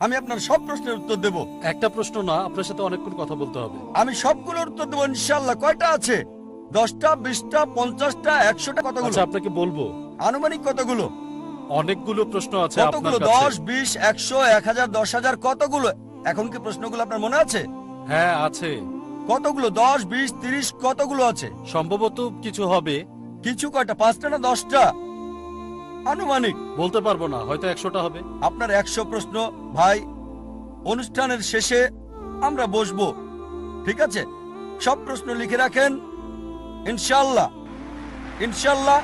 আমি আপনার সব প্রশ্নের উত্তর দেব। একটা প্রশ্ন না, আপনার সাথে অনেকক্ষণ কথা বলতে হবে। আমি সবগুলোর উত্তর দেবো ইনশাল্লাহ। কয়টা আছে? 10টা, 20টা, 50টা, 100টা? কতগুলো? আচ্ছা, আপনাকে বলবো। আনুমানিক কতগুলো? অনেকগুলো প্রশ্ন আছে কতগুলো? আপনার কাছে। 10, 20, 100, 1000, 10,000? কতগুলো? এখন কি প্রশ্নগুলো আপনার মনে আছে? হ্যাঁ আছে। কতগুলো? 10, 20, 30? কতগুলো আছে? সম্ভবত কিছু হবে। কিছু কয়টা? 5টা না 10টা? আনুমানিক বলতে পারবো না, হয়তো 100টা হবে। আপনার 100 প্রশ্ন। ভাই, অনুষ্ঠানের শেষে আমরা বসবো, ঠিক আছে? সব প্রশ্ন লিখে রাখেন। ইনশাল্লাহ ইনশাল্লাহ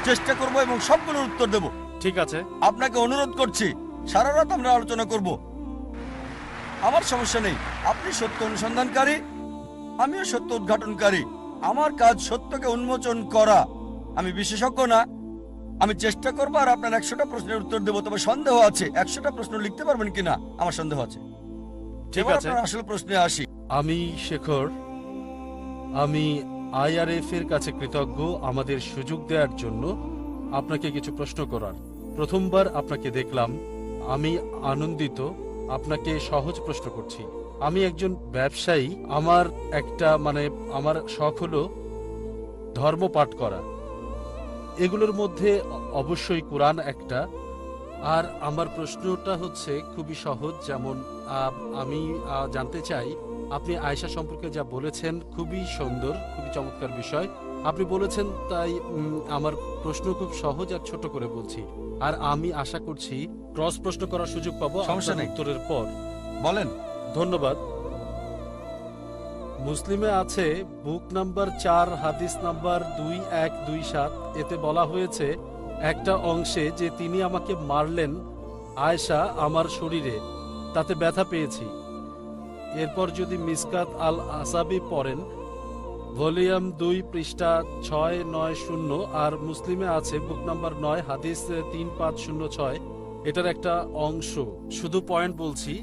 চেষ্টা করব এবং সবগুলোর উত্তর দেব। ঠিক আছে। আপনাকে অনুরোধ করছি, সারা রাত আমরা আলোচনা করব। আমার সমস্যা নেই। আপনি সত্য অনুসন্ধানকারী, আমিও সত্য উদ্ঘাটনকারী। আমার কাজ সত্যকে উন্মোচন করা। আমি বিশেষজ্ঞ না। আমি চেষ্টা করবো আর আপনার 100টা প্রশ্নের উত্তর দেবো। তবে সন্দেহ আছে 100টা প্রশ্ন লিখতে পারবেন কিনা, আমার সন্দেহ আছে। ঠিক এবার আছে। আপনার আসল প্রশ্নে আসি। আমি শেখর, আমি আইআরএফ এর কাছে কৃতজ্ঞ আমাদের সুযোগ দেওয়ার জন্য আপনাকে কিছু প্রশ্ন করার। প্রথমবার আপনাকে দেখলাম, আমি আনন্দিত। আপনাকে সহজ প্রশ্ন করছি। আমি একজন ব্যবসায়ী। আমার আমার শখ হলো ধর্ম পাঠ করা। এগুলোর মধ্যে অবশ্যই কোরআন একটা। আর আমার প্রশ্নটা হচ্ছে খুবই সহজ। যেমন আমি জানতে চাই, আপনি আয়েশা সম্পর্কে যা বলেছেন খুবই সুন্দর, খুবই চমৎকার বিষয় আপনি বলেছেন। তাই আমার প্রশ্ন খুব সহজ আর ছোট করে বলছি। আর আমি আশা করছি ক্রস প্রশ্ন করার সুযোগ পাবো সমস্যা আপনার নেই। উত্তরের পর। বলেন। ধন্যবাদ। মুসলিমে আছে বুক নাম্বার 4 হাদিস নাম্বার 2127। এতে বলা হয়েছে একটা অংশে যে তিনি আমাকে মারলেন, আয়েশা আমার শরীরে, তাতে ব্যথা পেয়েছি। এরপর যদি মিসকাত আল আসাবি পড়েন, ভলিউম 2 পৃষ্ঠা 690, আর মুসলিমে আছে বুক নাম্বার 9 হাদিস 3506। এটার একটা অংশ, শুধু পয়েন্ট বলছি।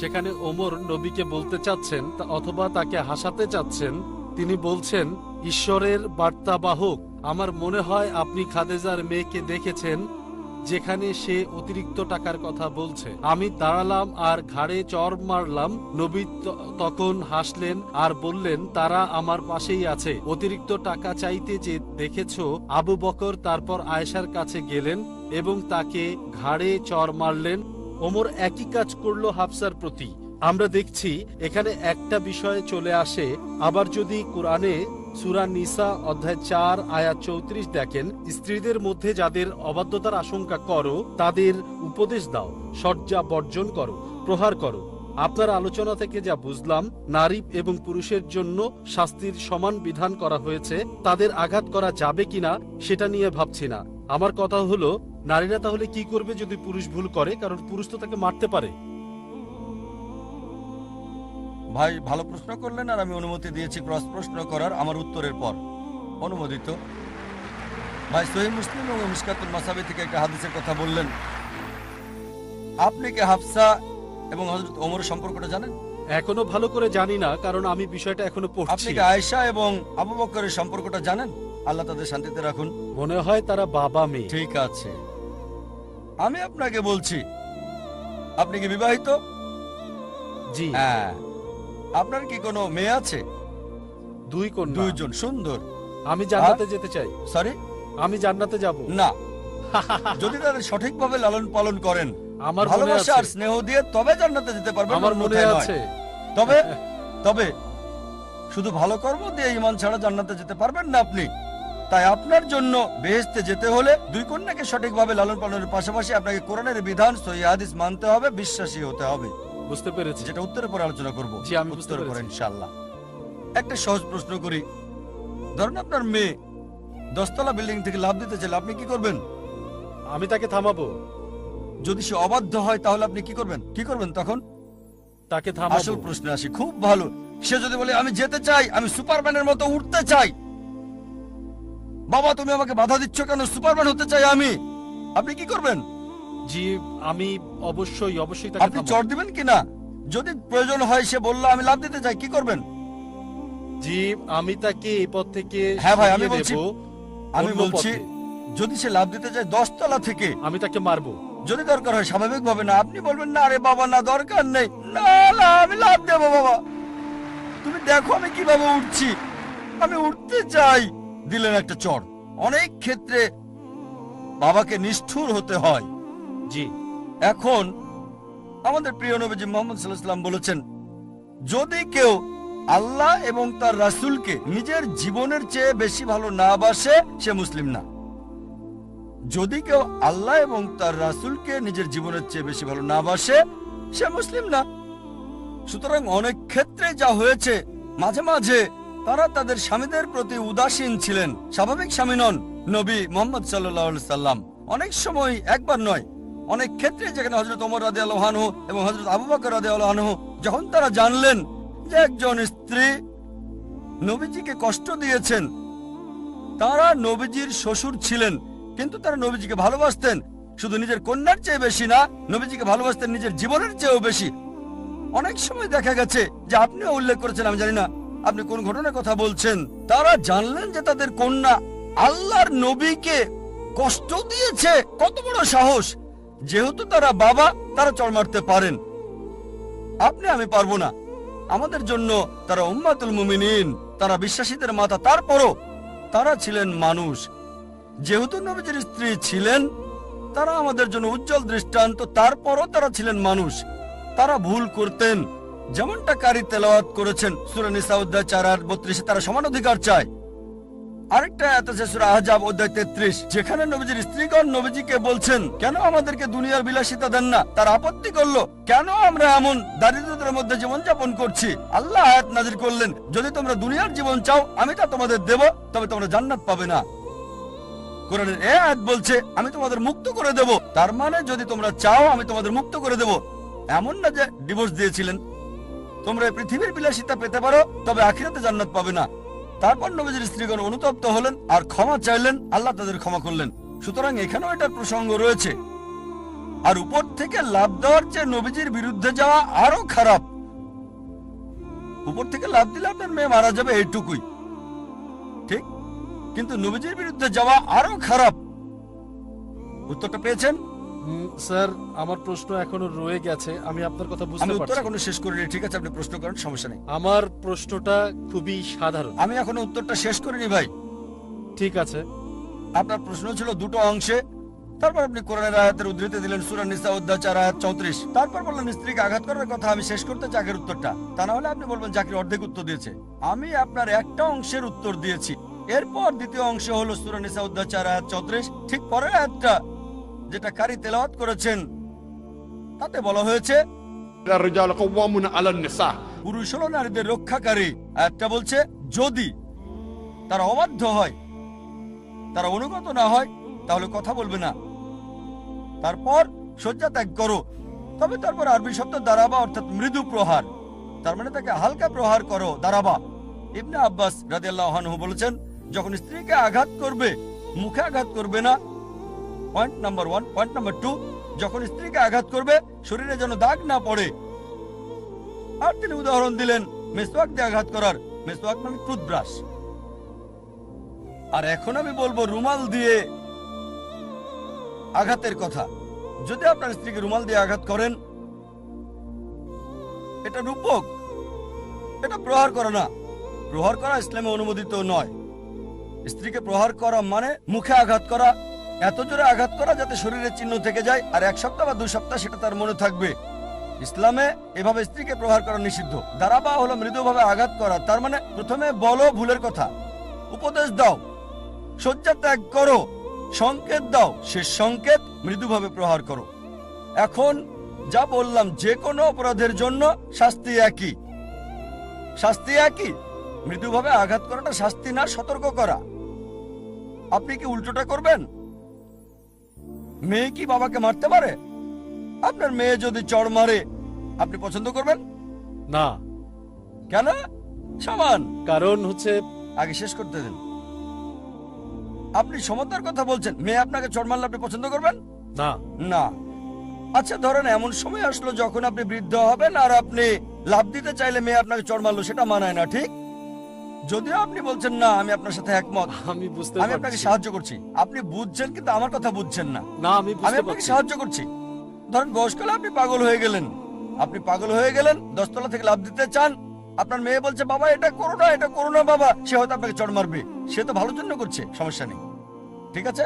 সেখানে ওমর নবীকে বলতে চাচ্ছেন অথবা তাকে হাসাতে চাচ্ছেন। তিনি বলছেন, ঈশ্বরের বার্তাবাহক, আমার মনে হয় আপনি খাদেজার মেয়েকে দেখেছেন, যেখানে সে অতিরিক্ত টাকার কথা বলছে। আমি দাঁড়ালাম আর ঘাড়ে চর মারলাম। নবী তখন হাসলেন আর বললেন, তারা আমার পাশেই আছে। অতিরিক্ত টাকা চাইতে যে দেখেছো আবু বকর। তারপর আয়েশার কাছে গেলেন এবং তাকে ঘাড়ে চর মারলেন। ওমর একই কাজ করলো হাফসার প্রতি। আমরা দেখছি এখানে একটা বিষয় চলে আসে। আবার যদি কোরআনে সূরা নিসা অধ্যায় 4 আয়াত 34 দেখেন, স্ত্রীদের মধ্যে যাদের অবাধ্যতার আশঙ্কা করো তাদের উপদেশ দাও, শয্যা বর্জন করো, প্রহার করো। আপনার আলোচনা থেকে যা বুঝলাম, নারী এবং পুরুষের জন্য শাস্তির সমান বিধান করা হয়েছে। তাদের আঘাত করা যাবে কিনা সেটা নিয়ে ভাবছি না। আমার কথা হলো, নারীরা তাহলে কি করবে যদি পুরুষ ভুল করে? কারণ পুরুষ তো তাকে মারতে পারে। ভাই, ভালো প্রশ্ন করলেন আর আমি অনুমতি দিয়েছি ক্রস প্রশ্ন করার আমার উত্তরের পর। অনুমোদিত। ভাই, সহিহ মুসলিম এবং মিশকাতুল মাসাবি থেকে একটা হাদিসের কথা বললেন। আপনি কি হাফসা এবং হযরত ওমরের সম্পর্কটা জানেন? এখনো ভালো করে জানি না, কারণ আমি বিষয়টা এখনো আপনি পড়ছি। কি আয়েশা এবং আবু বকরের সম্পর্কটা জানেন? আল্লাহ তাদের শান্তিতে রাখুন। মনে হয় তারা বাবা মেয়ে। ঠিক আছে, আমি আপনাকে বলছি, আপনি কি বিবাহিত? জি। হ্যাঁ। আপনার কি কোনো মেয়ে আছে? 2 কন্যা। 2 জন। সুন্দর। আমি জান্নাতে যেতে চাই। সরি? আমি জান্নাতে যাব। না। যদি তাদের সঠিকভাবে লালন পালন করেন, আমার মনে ভালোবাসা আর আছে। স্নেহ দিয়ে, তবে জান্নাতে যেতে পারবেন। আমার মনে অন্যথায় নয়। আছে। তবে তবে শুধু ভালো কর্ম দিয়ে ঈমান ছাড়া জান্নাতে যেতে পারবেন না আপনি। তাই আপনার জন্য বেহেশতে যেতে হলে 2 কন্যাকে সঠিকভাবে লালন পালনের পাশাপাশি আপনাকে কোরআনের বিধান, সহিহ হাদিস মানতে হবে, বিশ্বাসী হতে হবে। বুঝতে পেরেছি। যেটা উত্তরের পরে আলোচনা করব। জি, আমি বুঝতে উত্তরের পরে পেরেছি। ইনশাআল্লাহ। একটা সহজ প্রশ্ন করি। ধরুন আপনার মেয়ে 10তলা বিল্ডিং থেকে লাফ দিতে চাইলে আপনি কি করবেন? আমি তাকে থামাবো। যদি সে অবাধ্য হয় তাহলে আপনি কি করবেন? কি করবেন তখন? তাকে আসল থামাবো। প্রশ্নে আসি। খুব ভালো। সে যদি বলে, আমি যেতে চাই, আমি সুপারম্যানের মতো উঠতে চাই, বাবা তুমি আমাকে বাধা দিচ্ছ কেন, সুপারম্যান হতে চাই আমি, আপনি কি করবেন? জি, আমি অবশ্যই তাকে আপনি থামাবো। চড় দিবেন কিনা? যদি প্রয়োজন হয়, সে বলল আমি লাফ দিতে চাই, কি করবেন? জি, আমি তাকে এই পথ থেকে হ্যাঁ ভাই, আমি সরিয়ে বলছি, দেব। আমি অন্য বলছি, পথে। যদি সে লাফ দিতে চায় 10 তলা থেকে, আমি তাকে মারবো। যদি দরকার হয় স্বাভাবিকভাবে না, আপনি বলবেন না আরে বাবা না দরকার নেই, না না আমি লাভ দেবো বাবা, তুমি দেখো আমি কিভাবে উঠছি, আমি উঠতে চাই, দিলেন একটা চড়। অনেক ক্ষেত্রে বাবাকে নিষ্ঠুর হতে হয়। জি। এখন আমাদের প্রিয় নবীজি মুহাম্মদ সাল্লাল্লাহু আলাইহি ওয়াসাল্লাম বলেছেন, যদি কেউ আল্লাহ এবং তার রাসূলকে নিজের জীবনের চেয়ে বেশি ভালো না বাসে সে মুসলিম না। যদি কেউ আল্লাহ এবং তার রাসূলকে নিজের জীবনের চেয়ে বেশি ভালো না বাসে সে মুসলিম না। সুতরাং অনেক ক্ষেত্রে যা হয়েছে, মাঝে মাঝে তারা তাদের স্বামীদের প্রতি উদাসীন ছিলেন। স্বাভাবিক স্বামী নন নবী মুহাম্মদ সাল্লাল্লাহু আলাইহি সাল্লাম। অনেক সময়, একবার নয়, অনেক ক্ষেত্রে যেখানে হযরত ওমর রাদিয়াল্লাহু আনহু এবং হযরত আবু বকর রাদিয়াল্লাহু আনহু যখন তারা জানলেন যে একজন স্ত্রী নবীজিকে কষ্ট দিয়েছেন, তারা নবীজির শ্বশুর ছিলেন কিন্তু তারা নবীজিকে ভালোবাসতেন, শুধু নিজের কন্যার চেয়ে বেশি না, নবীজিকে ভালোবাসতেন নিজের জীবনের চেয়েও বেশি। অনেক সময় দেখা গেছে যে আপনিও উল্লেখ করেছেন, আমি জানি না আপনি কোন ঘটনার কথা বলছেন, তারা জানলেন যে তাদের কন্যা আল্লাহর নবীকে কষ্ট দিয়েছে। কত বড় সাহস! যেহেতু তারা বাবা, তারা চড় মারতে পারেন, আপনি আমি পারবো না। আমাদের জন্য তারা উম্মাতুল মুমিনিন, তারা বিশ্বাসীদের মাতা, তারপরও তারা ছিলেন মানুষ। যেহেতু নবীজির স্ত্রী ছিলেন, তারা আমাদের জন্য উজ্জ্বল দৃষ্টান্ত, তারপরও তারা ছিলেন মানুষ। তারা ভুল করতেন, যেমনটা কারি তেলাওয়াত করেছেন সূরা নিসা অধ্যায় 4 আর 32, তারা সমান অধিকার চায়। আরেকটা আয়াত আছে সূরা আহজাব অধ্যায় 33, যেখানে নবীজির স্ত্রীগণ নবীজিকে বলছেন, কেন আমাদেরকে দুনিয়ার বিলাসিতা দেন না? তারা আপত্তি করলো, কেন আমরা এমন দারিদ্রতার মধ্যে জীবনযাপন করছি? আল্লাহ আয়াত নাযিল করলেন, যদি তোমরা দুনিয়ার জীবন চাও আমি তা তোমাদের দেব, তবে তোমরা জান্নাত পাবে না। কোরআনের এই আয়াত বলছে আমি তোমাদের মুক্ত করে দেব, তার মানে যদি তোমরা চাও আমি তোমাদের মুক্ত করে দেব। এমন না যে ডিভোর্স দিয়েছিলেন, তোমরা পৃথিবীর বিলাসিতা পেতে পারো তবে আখিরাতে জান্নাত পাবে না। তারপর নবীজির স্ত্রীগণ অনুতপ্ত হলেন আর ক্ষমা চাইলেন, আল্লাহ তাদের ক্ষমা করলেন। সুতরাং এখানেও এটার প্রসঙ্গ রয়েছে। আর উপর থেকে লাভ দেওয়ার চেয়ে নবীজির বিরুদ্ধে যাওয়া আরো খারাপ। উপর থেকে লাভ দিলে আপনার মেয়ে মারা যাবে, এইটুকুই ঠিক, কিন্তু নবীজির বিরুদ্ধে যাওয়া আরো খারাপ। উত্তরটা পেয়েছেন? স্যার, আমার প্রশ্ন এখনো রয়ে গেছে, আমি আপনার কথা আমি বুঝতে উত্তর পারছি। এখনো শেষ করিনি, ঠিক আছে আপনি প্রশ্ন করেন, সমস্যা নেই। আমার প্রশ্নটা খুবই সাধারণ। আমি এখনো উত্তরটা শেষ করিনি ভাই। ঠিক আছে। আপনার প্রশ্ন ছিল দুটো অংশে, তারপর আপনি কোরআনের আয়াতের উদ্ধৃতি দিলেন সূরা নিসা অধ্যায় 4 আয়াত 34, তারপর বললেন স্ত্রীকে আঘাত করার কথা। আমি শেষ করতে চাই আগের উত্তরটা, তা না হলে আপনি বলবেন জাকির অর্ধেক উত্তর দিয়েছে। আমি আপনার একটা অংশের উত্তর দিয়েছি। এরপর দ্বিতীয় অংশ হলো সূরা নিসা অধ্যায় 4 আয়াত 34, ঠিক পরের আয়াতটা যেটা কারি তেলাওয়াত করেছেন, তাতে বলা হয়েছে الرجال قوامون على النساء পুরুষ হলো নারীদের রক্ষাকারী। আয়াতটা বলছে যদি তারা অবাধ্য হয়, তারা অনুগত না হয়, তাহলে কথা বলবে না, তারপর শয্যা ত্যাগ করো। তবে তারপর আরবি শব্দ দারাবা, অর্থাৎ মৃদু প্রহার, তার মানে তাকে হালকা প্রহার করো, দারাবা। ইবনে আব্বাস রাদিয়াল্লাহু আনহু বলেছেন, যখন স্ত্রীকে আঘাত করবে মুখে আঘাত করবে না, পয়েন্ট নাম্বার 1। পয়েন্ট নাম্বার 2, যখন স্ত্রীকে আঘাত করবে শরীরে যেন দাগ না পড়ে। আর তিনি উদাহরণ দিলেন মেসওয়াক দিয়ে আঘাত করার। মেসওয়াক মানে টুথব্রাশ। আর এখন আমি বলবো রুমাল দিয়ে আঘাতের কথা। যদি আপনার স্ত্রীকে রুমাল দিয়ে আঘাত করেন, এটা রূপক, এটা প্রহার করা না। প্রহার করা ইসলামে অনুমোদিত নয়। স্ত্রীকে প্রহার করা মানে মুখে আঘাত করা, এত জোরে আঘাত করা যাতে শরীরের চিহ্ন থেকে যায়, আর 1 সপ্তাহ বা 2 সপ্তাহ সেটা তার মনে থাকবে। ইসলামে এভাবে স্ত্রীকে প্রহার করা নিষিদ্ধ। দারাবা হলো মৃদুভাবে আঘাত করা, তার মানে প্রথমে বলো ভুলের কথা, উপদেশ দাও, শয্যা ত্যাগ করো, সংকেত দাও, শেষ সংকেত মৃদুভাবে প্রহার করো। এখন যা বললাম, যে কোনো অপরাধের জন্য শাস্তি একই। শাস্তি একই। মৃদুভাবে আঘাত করাটা শাস্তি না, সতর্ক করা। আপনি কি উল্টোটা করবেন? মেয়ে কি বাবাকে মারতে পারে? আপনার মেয়ে যদি চড় মারে আপনি পছন্দ করবেন না। কেন? সমান। কারণ হচ্ছে, আগে শেষ করতে দেন। আপনি সমতার কথা বলছেন, মেয়ে আপনাকে চড় মারলে আপনি পছন্দ করবেন না। না। আচ্ছা ধরেন এমন সময় আসলো যখন আপনি বৃদ্ধ হবেন আর আপনি লাভ দিতে চাইলে মেয়ে আপনাকে চড় মারলো, সেটা মানায় না, ঠিক? যদিও আপনি বলছেন না, আমি আপনার সাথে একমত। আমি বুঝতে আমি আপনাকে পারছি। সাহায্য করছি, আপনি বুঝছেন কিন্তু আমার কথা বুঝছেন না। না, আমি আমি বুঝতে আপনাকে পারছি। সাহায্য করছি। ধরেন বয়সকালে আপনি পাগল হয়ে গেলেন, 10 তলা থেকে লাফ দিতে চান, আপনার মেয়ে বলছে বাবা এটা করো না বাবা, সে হয়তো আপনাকে চড় মারবে, সে তো ভালোর জন্য করছে, সমস্যা নেই, ঠিক আছে।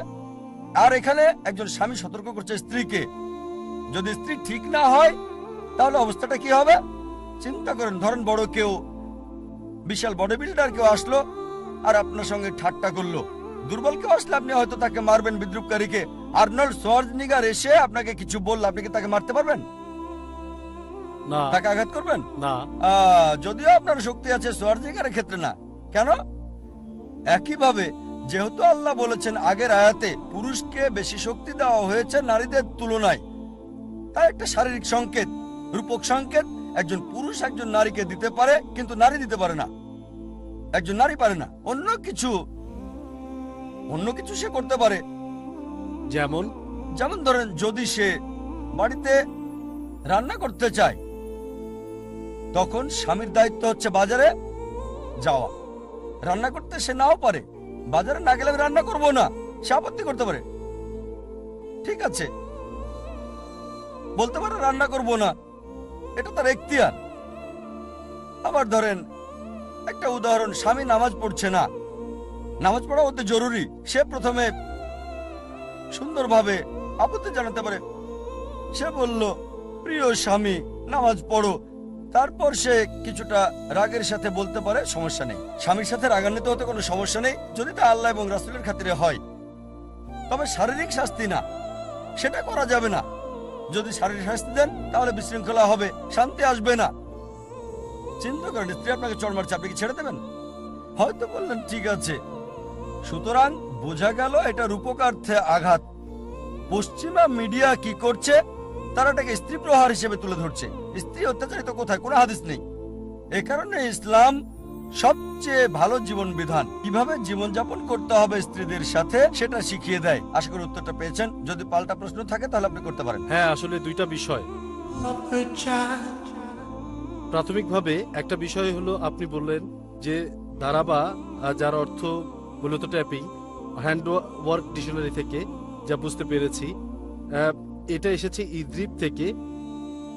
আর এখানে একজন স্বামী সতর্ক করছে স্ত্রীকে, যদি স্ত্রী ঠিক না হয় তাহলে অবস্থাটা কি হবে চিন্তা করেন। ধরেন বড় কেউ, বিশাল বডি বিল্ডার কেউ আসলো আর আপনার সঙ্গে ঠাট্টা করলো, দুর্বল কেউ আসলে আপনি হয়তো তাকে মারবেন, বিদ্রুপকারীকে। আর্নল্ড শোয়ার্জনিগার এসে আপনাকে কিছু বললে আপনি কি তাকে মারতে পারবেন? না, তাকে আঘাত করবেন? না। যদিও আপনার শক্তি আছে, শোয়ার্জনিগারের ক্ষেত্রে না। কেন? একইভাবে যেহেতু আল্লাহ বলেছেন আগের আয়াতে পুরুষকে বেশি শক্তি দেওয়া হয়েছে নারীদের তুলনায়, তাই একটা শারীরিক সংকেত, রূপক সংকেত একজন পুরুষ একজন নারীকে দিতে পারে, কিন্তু নারী দিতে পারে না, একজন নারী পারে না। অন্য কিছু সে করতে পারে। যেমন যেমন ধরেন যদি সে বাড়িতে রান্না করতে চায়, তখন স্বামীর দায়িত্ব হচ্ছে বাজারে যাওয়া। রান্না করতে সে নাও পারে, বাজারে না গেলে আমি রান্না করবো না, সে আপত্তি করতে পারে, ঠিক আছে, বলতে পারে রান্না করবো না, এটা তার এখতিয়ার। আবার ধরেন একটা উদাহরণ, স্বামী নামাজ পড়ছে না, নামাজ পড়া অতি জরুরি, সে প্রথমে সুন্দরভাবে আপত্তি জানাতে পারে, সে বলল প্রিয় স্বামী নামাজ পড়ো, তারপর সে কিছুটা রাগের সাথে বলতে পারে সমস্যা নেই। স্বামীর সাথে রাগান্বিত হতে কোনো সমস্যা নেই যদি তা আল্লাহ এবং রাসূলের খাতিরে হয়, তবে শারীরিক শাস্তি না, সেটা করা যাবে না। যদি শারীরিক শাস্তি দেন তাহলে বিশৃঙ্খলা হবে, শান্তি আসবে না। চিন্তা করেন স্ত্রী আপনাকে চড় মারছে, আপনি কি ছেড়ে দেবেন? হয়তো বললেন ঠিক আছে। সুতরাং বোঝা গেল এটা রূপকার্থে আঘাত। পশ্চিমা মিডিয়া কি করছে, তারা এটাকে স্ত্রী প্রহার হিসেবে তুলে ধরছে। স্ত্রী অত্যাচারিত কোথায়? কোনো হাদিস নেই। এ কারণে ইসলাম সবচেয়ে ভালো জীবন বিধান, কিভাবে জীবনযাপন করতে হবে স্ত্রীদের সাথে সেটা শিখিয়ে দেয়। আশা করি উত্তরটা পেয়েছেন। যদি পাল্টা প্রশ্ন থাকে তাহলে আপনি করতে পারেন। হ্যাঁ, আসলে দুইটা বিষয়। প্রাথমিকভাবে একটা বিষয় হলো, আপনি বললেন যে দারাবা, যার অর্থ মূলত ট্যাপিং, হ্যান্ড ওয়ার্ক ডিকশনারি থেকে যা বুঝতে পেরেছি, এটা এসেছে ইদ্রিব থেকে।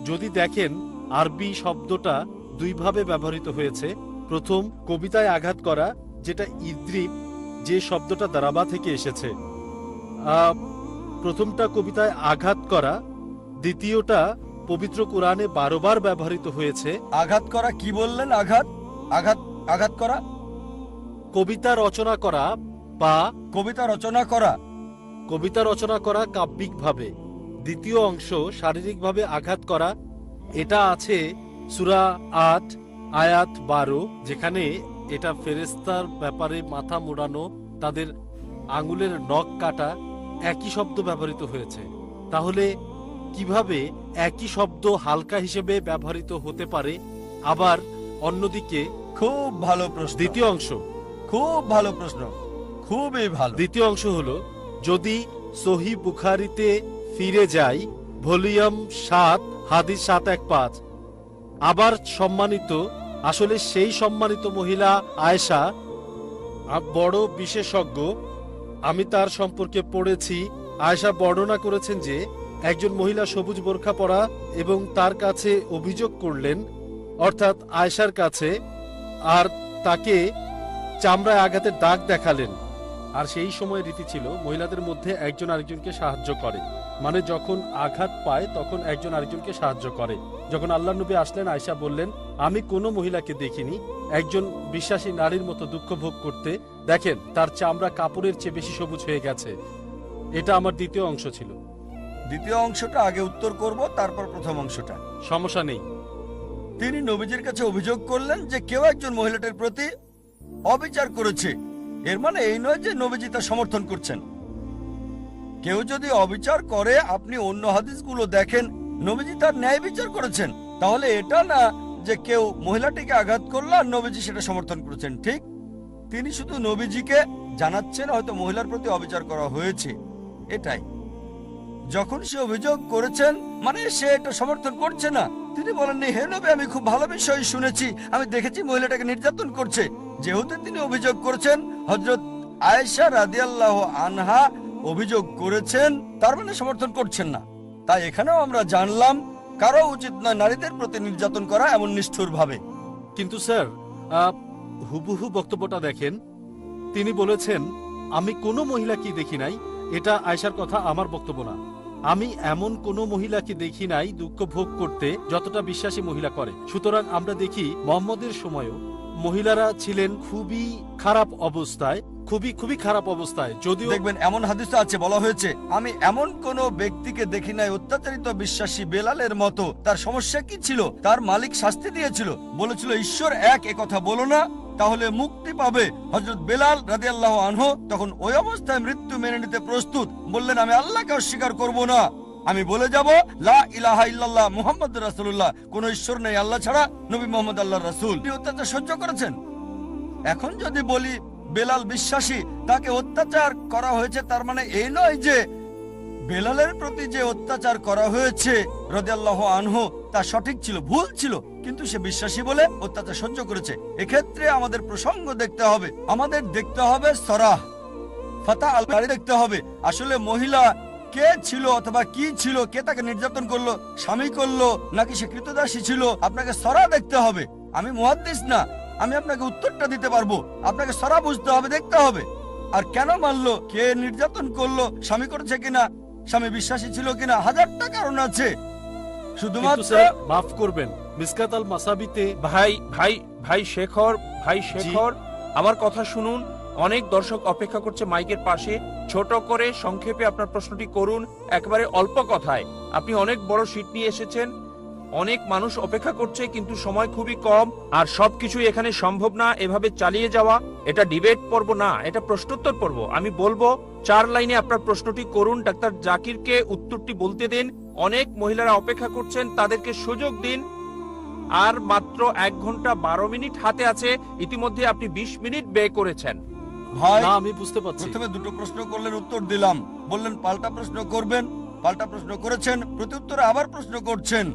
যদি দেখেন আরবি শব্দটা দুইভাবে ব্যবহৃত হয়েছে। প্রথম কবিতায় আঘাত করা, যেটা ইদ্রিব, যে শব্দটা দারাবা থেকে এসেছে। প্রথমটা কবিতায় আঘাত করা, দ্বিতীয়টা পবিত্র কোরআনে 12 বার ব্যবহৃত হয়েছে। আঘাত করা কি বললেন? আঘাত আঘাত আঘাত করা, কবিতা রচনা করা বা কবিতা রচনা করা। কবিতা রচনা করা কাব্যিকভাবে। দ্বিতীয় অংশ শারীরিকভাবে আঘাত করা, এটা আছে সূরা 8 আয়াত 12, যেখানে এটা ফেরেশতার ব্যাপারে মাথা মোড়ানো, তাদের আঙুলের নখ কাটা, একই শব্দ ব্যবহৃত হয়েছে। তাহলে কিভাবে একই শব্দ হালকা হিসেবে ব্যবহৃত হতে পারে? আবার অন্যদিকে খুব ভালো প্রশ্ন। দ্বিতীয় অংশ, খুব ভালো প্রশ্ন, খুবই ভালো। দ্বিতীয় অংশ হলো, যদি সহি বুখারীতে ফিরে যাই, ভলিউম 7 হাদিস 715, আবার সম্মানিত, আসলে সেই সম্মানিত মহিলা আয়েশা বড় বিশেষজ্ঞ, আমি তার সম্পর্কে পড়েছি। আয়েশা বর্ণনা করেছেন যে একজন মহিলা সবুজ বোরখা পরা এবং তার কাছে অভিযোগ করলেন, অর্থাৎ আয়েশার কাছে, আর তাকে চামড়ায় আঘাতের দাগ দেখালেন। আর সেই সময় রীতি ছিল মহিলাদের মধ্যে একজন আরেকজনকে সাহায্য করে, মানে যখন আঘাত পায় তখন একজন আরেকজনকে সাহায্য করে। যখন আল্লাহ নবী আসলেন, আয়েশা বললেন, আমি কোনো মহিলাকে দেখিনি একজন বিশ্বাসী নারীর মতো দুঃখ ভোগ করতে। দেখেন, তার চামড়া কাপড়ের চেয়ে বেশি সবুজ হয়ে গেছে। এটা আমার দ্বিতীয় অংশ ছিল। দ্বিতীয় অংশটা আগে উত্তর করব, তারপর প্রথম অংশটা। সমস্যা নেই। তিনি নবীজির কাছে অভিযোগ করলেন যে কেউ একজন মহিলাটির প্রতি অবিচার করেছে। এর মানে এই নয় যে নবীজি তা সমর্থন করছেন। কেউ যদি অবিচার করে, আপনি অন্য হাদিসগুলো দেখেন, নবীজি তার ন্যায় বিচার করেছেন। তাহলে এটা না যে কেউ মহিলাটিকে আঘাত করলো আর নবীজি সেটা সমর্থন করেছেন, ঠিক? তিনি শুধু নবীজিকে জানাচ্ছেন হয়তো মহিলার প্রতি অবিচার করা হয়েছে, এটাই। যখন সে অভিযোগ করেছেন, মানে সে এটা সমর্থন করছে না। তিনি বলেননি, হে নবী, আমি খুব ভালো বিষয় শুনেছি, আমি দেখেছি মহিলাটাকে নির্যাতন করছে। যেহেতু তিনি অভিযোগ করেছেন, হযরত আয়েশা রাদিয়াল্লাহু আনহা অভিযোগ করেছেন, তার মানে সমর্থন করছেন না। তাই এখানেও আমরা জানলাম কারো উচিত নয় নারীদের প্রতি নির্যাতন করা এমন নিষ্ঠুর ভাবে। কিন্তু স্যার, হুবহু বক্তব্যটা দেখেন। তিনি বলেছেন আমি কোনো মহিলাকে দেখি নাই। এটা আয়েশার কথা, আমার বক্তব্য না। আমি এমন কোনো মহিলাকে দেখি নাই দুঃখ ভোগ করতে যতটা বিশ্বাসী মহিলা করে। সুতরাং আমরা দেখি মুহাম্মদের সময়ও মহিলারা ছিলেন খুবই খারাপ অবস্থায়, খুবই খারাপ অবস্থায়। যদিও দেখবেন এমন হাদিসে আছে, বলা হয়েছে আমি এমন কোন ব্যক্তিকে দেখি নাই অত্যাচারিত বিশ্বাসী বেলালের মতো। তার সমস্যা কি ছিল? তার মালিক শাস্তি দিয়েছিল, বলেছিল ঈশ্বর এক, এ কথা বলো না, তাহলে মুক্তি পাবে। হযরত বেলাল রাদিয়াল্লাহু আনহু তখন ওই অবস্থায় মৃত্যু মেনে নিতে প্রস্তুত। বললেন আমি আল্লাহকে অস্বীকার করব না, আমি বলে যাব লা ইলাহা ইল্লাল্লাহ মুহাম্মাদুর রাসূলুল্লাহ, কোন ঈশ্বর নেই আল্লাহ ছাড়া, নবী মুহাম্মদ আল্লাহর রাসূল। তিনি অত্যাচার সহ্য করেছেন। এখন যদি বলি বেলাল বিশ্বাসী, তাকে অত্যাচার করা হয়েছে, তার মানে এই নয় যে বেলালের প্রতি যে অত্যাচার করা হয়েছে রাদিয়াল্লাহু আনহু তা সঠিক ছিল, ভুল ছিল, কিন্তু সে বিশ্বাসী বলে অত্যাচার সহ্য করেছে। এক্ষেত্রে আমাদের প্রসঙ্গ দেখতে হবে, আমাদের দেখতে হবে সরাহ ফাতা আল বারি দেখতে হবে আসলে মহিলা কে ছিল অথবা কি ছিল, কে তাকে নির্যাতন করলো, স্বামী করলো নাকি সে কৃতদাসী ছিল। আপনাকে সরা দেখতে হবে। আমি মুহাদ্দিস না, আমি আপনাকে উত্তরটা দিতে পারবো। আপনাকে সরা বুঝতে হবে, দেখতে হবে। আর কেন মারলো, কে নির্যাতন করলো, স্বামী করেছে কিনা, স্বামী বিশ্বাসী ছিল কিনা, হাজারটা কারণ আছে। কিন্তু শুধুমাত্র স্যার মাফ করবেন, মিসকাত আল মাসাবিতে ভাই শেখর, আমার কথা শুনুন। অনেক দর্শক অপেক্ষা করছে মাইকের পাশে। ছোট করে সংক্ষেপে আপনার প্রশ্নটি করুন, একেবারে অল্প কথায়। আপনি অনেক বড় শীট নিয়ে এসেছেন, অনেক মানুষ অপেক্ষা করছে, কিন্তু সময় খুবই কম, আর সবকিছুই এখানে সম্ভব না এভাবে চালিয়ে যাওয়া। এটা ডিবেট পর্ব না, এটা প্রশ্নোত্তর পর্ব। আমি বলবো 4 লাইনে আপনার প্রশ্নটি করুন। ডাক্তার জাকিরকে উত্তরটি বলতে দিন। অনেক মহিলারা অপেক্ষা করছেন, তাদেরকে সুযোগ দিন। আর মাত্র 1 ঘন্টা 12 মিনিট হাতে আছে। ইতিমধ্যে আপনি 20 মিনিট ব্যয় করেছেন। ভাই না, আমি বুঝতে পারছি। প্রথমে দুটো প্রশ্ন করলেন, উত্তর দিলাম, বললেন পাল্টা প্রশ্ন করবেন, পাল্টা প্রশ্ন করেছেন, প্রতি উত্তরে আবার প্রশ্ন করছেন।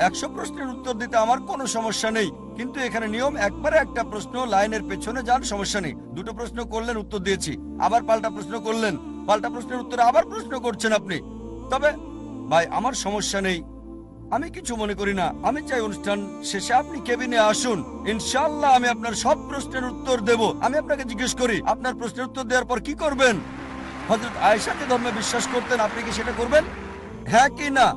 100 প্রশ্নের উত্তর দিতে আমার কোনো সমস্যা নেই, কিন্তু এখানে নিয়ম একবারে একটা প্রশ্ন, লাইনের পেছনে যান, সমস্যা নেই। দুটো প্রশ্ন করলেন, উত্তর দিয়েছি, আবার পাল্টা প্রশ্ন করলেন, পাল্টা প্রশ্নের উত্তরে আবার প্রশ্ন করছেন আপনি। তবে ভাই আমার সমস্যা নেই, আমি কিছু মনে করি না। আমি চাই অনুষ্ঠান শেষে আপনি কেবিনে আসুন, ইনশাআল্লাহ আমি আপনার সব প্রশ্নের উত্তর দেব। আমি আপনাকে জিজ্ঞেস করি, আপনার প্রশ্নের উত্তর দেওয়ার পর কি করবেন? হযরত আয়েশা যে ধর্মে বিশ্বাস করতেন, আপনি কি সেটা করবেন? হ্যাঁ কি না?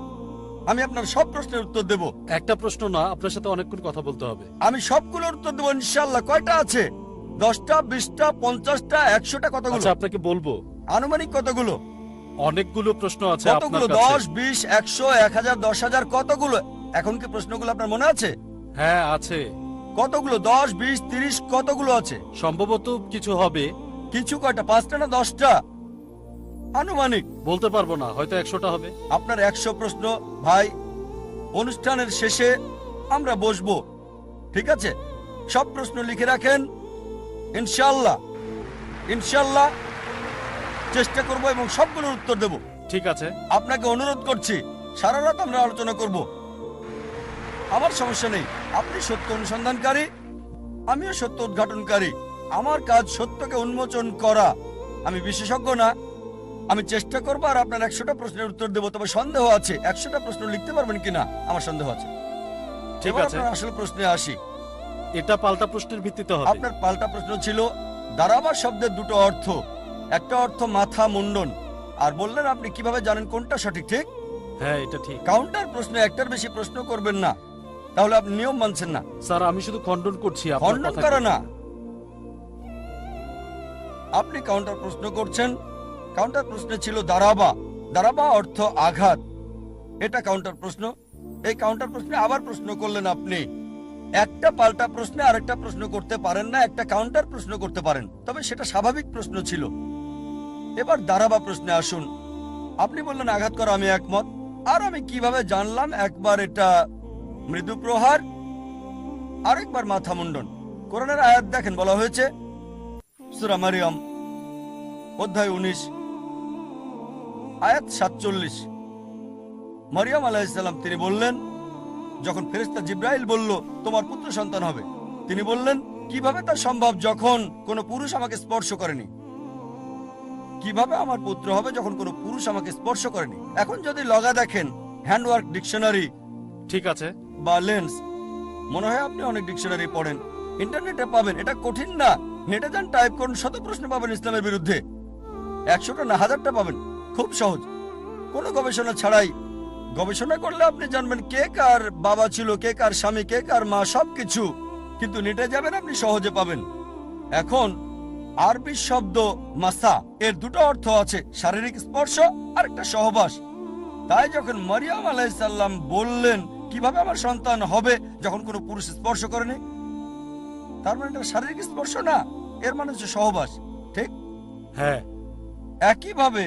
আমি আপনার সব প্রশ্নের উত্তর দেব। একটা প্রশ্ন না, আপনার সাথে অনেকক্ষণ কথা বলতে হবে। আমি সবগুলোর উত্তর দেবো ইনশাআল্লাহ। কয়টা আছে? 10টা, 20টা, 50টা, 100টা? কতগুলো? আচ্ছা, আপনাকে বলবো। আনুমানিক কতগুলো? অনেকগুলো প্রশ্ন আছে কতগুলো? আপনার কাছে। 10, 20, 100, 1000, 10,000, কতগুলো? এখন কি প্রশ্নগুলো আপনার মনে আছে? হ্যাঁ আছে। কতগুলো? 10, 20, 30, কতগুলো আছে? সম্ভবত কিছু হবে। কিছু কয়টা? 5টা না 10টা? আনুমানিক বলতে পারবো না, হয়তো 100টা হবে। আপনার 100 প্রশ্ন। ভাই অনুষ্ঠানের শেষে আমরা বসবো, ঠিক আছে? সব প্রশ্ন লিখে রাখেন, ইনশাআল্লাহ ইনশাআল্লাহ চেষ্টা করব এবং সবগুলোর উত্তর দেব। ঠিক আছে। আপনাকে অনুরোধ করছি, সারা রাত আমরা আলোচনা করব, আমার সমস্যা নেই। আপনি সত্য অনুসন্ধানকারী, আমিও সত্য উদ্ঘাটনকারী। আমার কাজ সত্যকে উন্মোচন করা। আমি বিশেষজ্ঞ না, আমি চেষ্টা করবো আর আপনার 100টা প্রশ্নের উত্তর দেবো। তবে সন্দেহ আছে 100টা প্রশ্ন লিখতে পারবেন কিনা, আমার সন্দেহ আছে। ঠিক এবার আছে, আপনার আসল প্রশ্নে আসি। এটা পাল্টা প্রশ্নের ভিত্তিতে হবে। আপনার পাল্টা প্রশ্ন ছিল দারাবা শব্দের দুটো অর্থ, একটা অর্থ মাথা মুন্ডন, আর বললেন আপনি কিভাবে জানেন কোনটা সঠিক। ঠিক? হ্যাঁ, এটা ঠিক। কাউন্টার প্রশ্নে একটার বেশি প্রশ্ন করবেন না, তাহলে আপনি নিয়ম মানছেন না। স্যার, আমি শুধু খণ্ডন করছি আপনার খণ্ডন কথাকে। করে না, আপনি কাউন্টার প্রশ্ন করছেন। কাউন্টার প্রশ্নে ছিল দারাবা, দারাবা অর্থ আঘাত, এটা কাউন্টার প্রশ্ন। এই কাউন্টার প্রশ্নে আবার প্রশ্ন করলেন আপনি। একটা পাল্টা প্রশ্নে আরেকটা প্রশ্ন করতে পারেন না, একটা কাউন্টার প্রশ্ন করতে পারেন, তবে সেটা স্বাভাবিক প্রশ্ন ছিল। এবার দারাবা প্রশ্নে আসুন। আপনি বললেন আঘাত করা, আমি একমত। আর আমি কিভাবে জানলাম? একবার এটা মৃদু প্রহার, আরেকবার মাথা মুন্ডন। কোরআনের আয়াত দেখেন, বলা হয়েছে সূরা মারিয়াম অধ্যায় 19 আয়াত 47। মারিয়াম আলাইহিস সালাম তিনি বললেন, যখন ফেরেশতা জিবরাইল বলল তোমার পুত্র সন্তান হবে, তিনি বললেন কিভাবে তা সম্ভব যখন কোনো পুরুষ আমাকে স্পর্শ করেনি? কিভাবে আমার পুত্র হবে যখন কোনো পুরুষ আমাকে স্পর্শ করেনি? এখন যদি লগা দেখেন, হ্যান্ডওয়ার্ক ডিকশনারি ঠিক আছে। বা লেন্স, মনে হয় আপনি অনেক ডিকশনারি পড়েন, ইন্টারনেটে পাবেন। এটা কঠিন না, নেটে যান, টাইপ করুন, শত প্রশ্ন পাবেন ইসলামের বিরুদ্ধে। 100টা না 1000টা পাবেন, খুব সহজ, কোনো গবেষণা ছাড়াই। গবেষণা করলে আপনি জানবেন কে কার বাবা ছিল, কে কার স্বামী, কে কার মা, সবকিছু। কিন্তু নেটে যাবেন, আপনি সহজে পাবেন। এখন আরবি শব্দ মাসা, এর দুটো অর্থ আছে, শারীরিক স্পর্শ আর একটা সহবাস। তাই যখন মারিয়াম আলাইহিসসালাম বললেন কিভাবে আমার সন্তান হবে যখন কোনো পুরুষ স্পর্শ করেনি, তার মানে এটা শারীরিক স্পর্শ না, এর মানে হচ্ছে সহবাস, ঠিক? হ্যাঁ, একইভাবে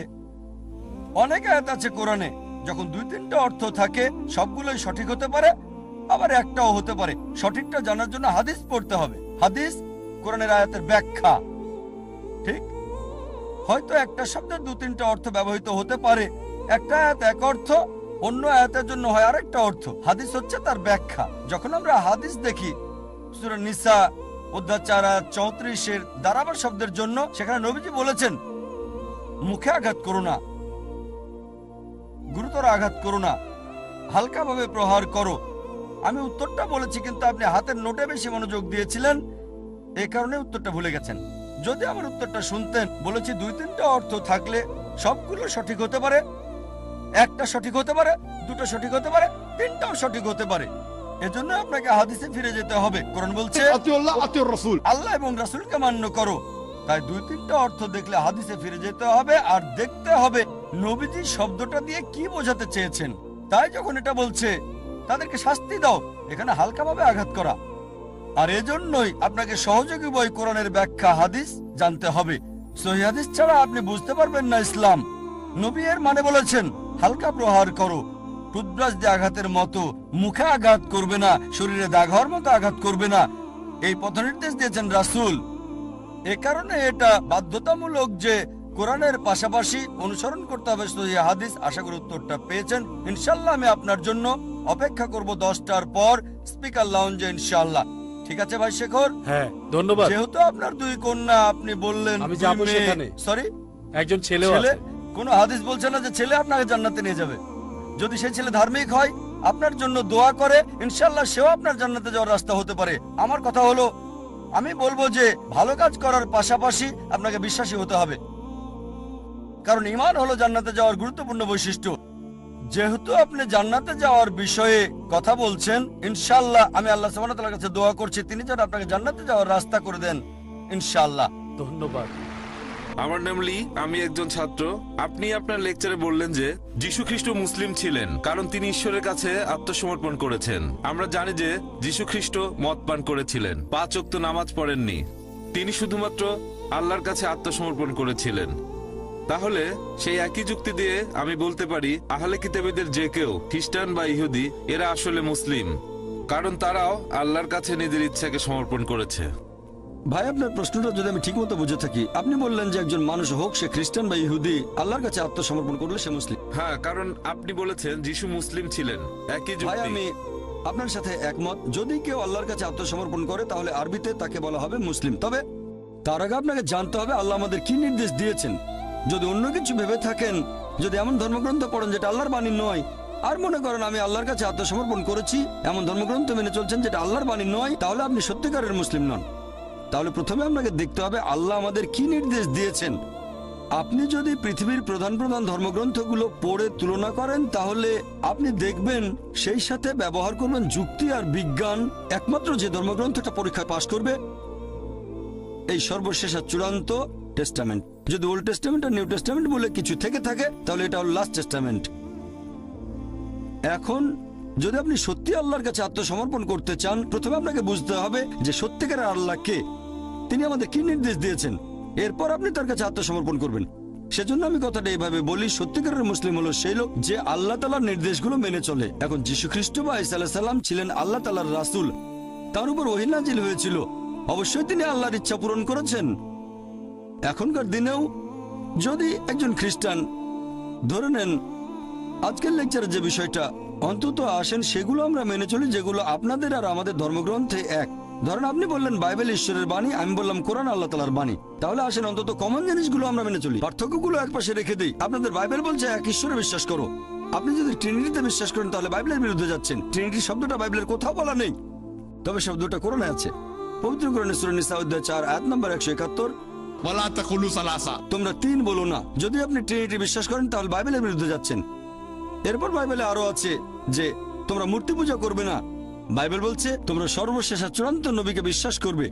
অনেক আয়াত আছে কোরআনে, যখন 2-3টা অর্থ থাকে সবগুলোই সঠিক হতে পারে, আবার একটাও হতে পারে। সঠিকটা জানার জন্য হাদিস পড়তে হবে। হাদিস কোরআনের আয়াতের ব্যাখ্যা, ঠিক? হয়তো একটা শব্দের 2-3টা অর্থ ব্যবহৃত হতে পারে, একটা আয়াত এক অর্থ, অন্য আয়াতের জন্য হয় আরেকটা অর্থ। হাদিস হচ্ছে তার ব্যাখ্যা। যখন আমরা হাদিস দেখি সূরা নিসা অধ্যায় 4 আয়াত 34-এর দারাবার শব্দের জন্য, সেখানে নবীজি বলেছেন মুখে আঘাত করো না, গুরুতর আঘাত করো না, হালকাভাবে প্রহার করো। আমি উত্তরটা বলেছি, কিন্তু আপনি হাতের নোটে বেশি মনোযোগ দিয়েছিলেন, এই কারণে উত্তরটা ভুলে গেছেন। যদি আমার উত্তরটা শুনতেন, বলেছি 2-3টা অর্থ থাকলে সবগুলো সঠিক হতে পারে, একটা সঠিক হতে পারে, দুটো সঠিক হতে পারে, 3টাও সঠিক হতে পারে। এজন্য আপনাকে হাদিসে ফিরে যেতে হবে। কোরআন বলছে আতিউল্লাহ আতিউর রাসূল। আল্লাহ এবং রাসূলকে মান্য করো। তাই 2-3টা অর্থ দেখলে হাদিসে ফিরে যেতে হবে, আর দেখতে হবে নবীজি শব্দটা দিয়ে কি বোঝাতে চেয়েছেন। তাই যখন এটা বলছে তাদেরকে শাস্তি দাও, এখানে হালকাভাবে আঘাত করা। আর এজন্যই আপনাকে সহযোগী বই কোরআনের ব্যাখ্যা হাদিস জানতে হবে। সহিহ হাদিস ছাড়া আপনি বুঝতে পারবেন না ইসলাম। নবী এর মানে বলেছেন হালকা প্রহার করো, টুথব্রাশ দিয়ে আঘাতের মতো, মুখে আঘাত করবে না, শরীরে দাগ হওয়ার মতো আঘাত করবে না, এই পথনির্দেশ দিয়েছেন রাসূল। এ কারণে এটা বাধ্যতামূলক যে কোরআনের পাশাপাশি অনুসরণ করতে হবে সহিহ হাদিস। আশা করি উত্তরটা পেয়েছেন। ইনশাআল্লাহ আমি আপনার জন্য অপেক্ষা করব 10টার পর স্পিকার লাউঞ্জে, ইনশাআল্লাহ। ঠিক আছে ভাই শেখর? হ্যাঁ, ধন্যবাদ। যেহেতু আপনার 2 কন্যা, আপনি বললেন আমি যাবো সেখানে। সরি, একজন ছেলেও ছেলে? আছে। কোনো হাদিস বলছে না যে ছেলে আপনাকে জান্নাতে নিয়ে যাবে। যদি সেই ছেলে ধার্মিক হয়, আপনার জন্য দোয়া করে, ইনশাআল্লাহ সেও আপনার জান্নাতে যাওয়ার রাস্তা হতে পারে। আমার কথা হলো, আমি বলবো যে ভালো কাজ করার পাশাপাশি আপনাকে বিশ্বাসী হতে হবে, কারণ ঈমান হলো জান্নাতে যাওয়ার গুরুত্বপূর্ণ বৈশিষ্ট্য। যেহেতু আপনি জান্নাতে যাওয়ার বিষয়ে কথা বলছেন, ইনশাআল্লাহ আমি আল্লাহ সুবহানাহু ওয়া তাআলার কাছে দোয়া করছি তিনি যেন আপনাকে জান্নাতে যাওয়ার রাস্তা করে দেন, ইনশাআল্লাহ। ধন্যবাদ। আমার নাম লি, আমি একজন ছাত্র। আপনি আপনার লেকচারে বললেন যে যীশু খ্রিস্ট মুসলিম ছিলেন কারণ তিনি ঈশ্বরের কাছে আত্মসমর্পণ করেছেন। আমরা জানি যে যীশু খ্রিস্ট মদ পান করেছিলেন, 5 ওয়াক্ত নামাজ পড়েননি, তিনি শুধুমাত্র আল্লাহর কাছে আত্মসমর্পণ করেছিলেন। তাহলে সেই একই যুক্তি দিয়ে আমি বলতে পারি আহলে কিতাবীদের যে কেউ, খ্রিস্টান বা ইহুদি, এরা আসলে মুসলিম, কারণ তারাও আল্লাহর কাছে নিজের ইচ্ছাকে সমর্পণ করেছে। ভাই, আপনার প্রশ্নটা যদি আমি ঠিক মতো বুঝে থাকি, আপনি বললেন যে একজন মানুষ হোক সে খ্রিস্টান বা ইহুদি, আল্লাহর কাছে আত্মসমর্পণ করলে সে মুসলিম। হ্যাঁ, কারণ আপনি বলেছেন যীশু মুসলিম ছিলেন, একই ভাই, যুক্তি। আমি আপনার সাথে একমত। যদি কেউ আল্লাহর কাছে আত্মসমর্পণ করে তাহলে আরবিতে তাকে বলা হবে মুসলিম। তবে তার আগে আপনাকে জানতে হবে আল্লাহ আমাদের কি নির্দেশ দিয়েছেন। যদি অন্য কিছু ভেবে থাকেন, যদি এমন ধর্মগ্রন্থ পড়েন যেটা আল্লাহর বাণী নয়, আর মনে করেন আমি আল্লাহর কাছে আত্মসমর্পণ করেছি, এমন ধর্মগ্রন্থ মেনে চলছেন যেটা আল্লাহর বাণী নয়, তাহলে আপনি সত্যিকারের মুসলিম নন। তাহলে প্রথমে আপনাকে দেখতে হবে আল্লাহ আমাদের কি নির্দেশ দিয়েছেন। আপনি যদি পৃথিবীর প্রধান প্রধান ধর্মগ্রন্থগুলো পড়ে তুলনা করেন, তাহলে আপনি দেখবেন সেই সাথে ব্যবহার করবেন যুক্তি আর বিজ্ঞান। একমাত্র যে ধর্মগ্রন্থটা পরীক্ষায় পাশ করবে এই সর্বশেষ আর চূড়ান্ত টেস্টামেন্ট। যদি ওল্ড টেস্টামেন্ট আর নিউ টেস্টামেন্ট বলে কিছু থেকে থাকে, তাহলে এটা হল লাস্ট টেস্টামেন্ট। এখন যদি আপনি সত্যি আল্লাহর কাছে আত্মসমর্পণ করতে চান, প্রথমে আপনাকে বুঝতে হবে যে সত্যিকারের আল্লাহ কে, তিনি আমাদের কি নির্দেশ দিয়েছেন, এরপর আপনি তার কাছে আত্মসমর্পণ করবেন। সেজন্য আমি কথাটা এইভাবে বলি, সত্যিকারের মুসলিম হলো সেই লোক যে আল্লাহ তাআলার নির্দেশগুলো মেনে চলে। এখন যীশু খ্রিস্ট বা ঈসা আলাইহিস সালাম ছিলেন আল্লাহ তাআলার রাসূল, তার উপর ওহী নাজিল হয়েছিল, অবশ্যই তিনি আল্লাহর ইচ্ছা পূরণ করেছেন। এখনকার দিনেও যদি একজন খ্রিস্টান, ধরে নেন আজকের লেকচারের যে বিষয়টা, অন্তত আসেন সেগুলো আমরা মেনে চলি যেগুলো আপনাদের আর আমাদের ধর্মগ্রন্থে এক। ধরেন আপনি বললেন বাইবেল ঈশ্বরের বাণী, আমি বললাম কোরআন আল্লাহ তাআলার বাণী। তাহলে আসেন অন্তত কমন জিনিসগুলো আমরা মেনে চলি, পার্থক্যগুলো একপাশে রেখে দিই। আপনাদের বাইবেল বলছে এক ঈশ্বরে বিশ্বাস করো। আপনি যদি ট্রিনিটিতে বিশ্বাস করেন তাহলে বাইবেলের বিরুদ্ধে যাচ্ছেন। ট্রিনিটি শব্দটা বাইবেলের কোথাও বলা নেই, তবে শব্দটা কোরআনে আছে। পবিত্র কোরআনে সূরা নিসা অধ্যায় 4 আয়াত নম্বর 171, ওয়ালা তাকুলু সালাসা। তোমরা 3 বলো না। যদি আপনি ট্রিনিটি বিশ্বাস করেন তাহলে বাইবেলের বিরুদ্ধে যাচ্ছেন। এরপর বাইবেলে আরো আছে যে তোমরা মূর্তি পূজা করবে না। বাইবেল বলছে তোমরা সর্বশেষ আর চূড়ান্ত নবীকে বিশ্বাস করবে।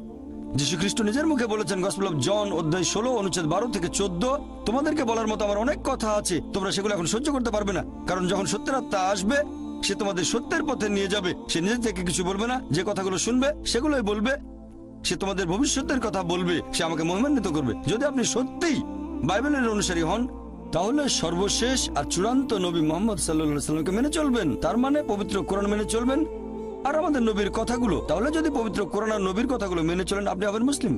যীশু খ্রিস্ট নিজের মুখে বলেছেন, গসপেল অফ জন অধ্যায় 16 অনুচ্ছেদ 12 থেকে 14, তোমাদেরকে বলার মতো আমার অনেক কথা আছে, তোমরা সেগুলো এখন সহ্য করতে পারবে না। কারণ যখন সত্যের আত্মা আসবে সে তোমাদের সত্যের পথে নিয়ে যাবে। সে নিজে থেকে কিছু বলবে না, যে কথাগুলো শুনবে সেগুলোই বলবে। সে তোমাদের ভবিষ্যতের কথা বলবে, সে আমাকে মহিমান্বিত করবে। যদি আপনি সত্যিই বাইবেলের অনুসারী হন তাহলে সর্বশেষ আর চূড়ান্ত নবী মুহাম্মদ সাল্লাল্লাহু আলাইহি সাল্লামকে মেনে চলবেন। তার মানে পবিত্র কোরআন মেনে চলবেন আর আমাদের নবীর কথাগুলো। তাহলে যদি পবিত্র কোরআন আর নবীর কথাগুলো মেনে চলেন আপনি হবেন মুসলিম।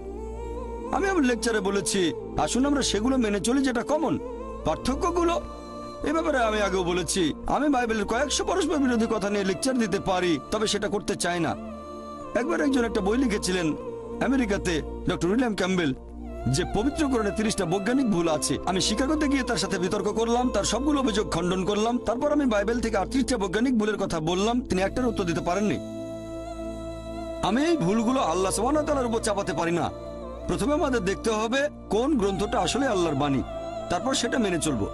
আমি আমার লেকচারে বলেছি আসুন আমরা সেগুলো মেনে চলি যেটা কমন। পার্থক্যগুলো এ ব্যাপারে আমি আগেও বলেছি, আমি বাইবেলের কয়েকশো পরস্পর বিরোধী কথা নিয়ে লেকচার দিতে পারি, তবে সেটা করতে চাই না। একবার একজন একটা বই লিখেছিলেন আমেরিকাতে, ডক্টর উইলিয়াম ক্যাম্বেল, যে পবিত্র কোরআনে 30টা বৈজ্ঞানিক ভুল আছে। আমি শিকাগোতে গিয়ে তার সাথে বিতর্ক করলাম, তার সবগুলো অভিযোগ খণ্ডন করলাম। তারপর আমি বাইবেল থেকে 38টা বৈজ্ঞানিক ভুলের কথা বললাম, তিনি একটার উত্তর দিতে পারেননি। আমি এই ভুলগুলো আল্লাহ সুবহানাহু ওয়া তাআলার উপর চাপাতে পারি না। প্রথমে আমাদের দেখতে হবে কোন গ্রন্থটা আসলে আল্লাহর বাণী, তারপর সেটা মেনে চলবো।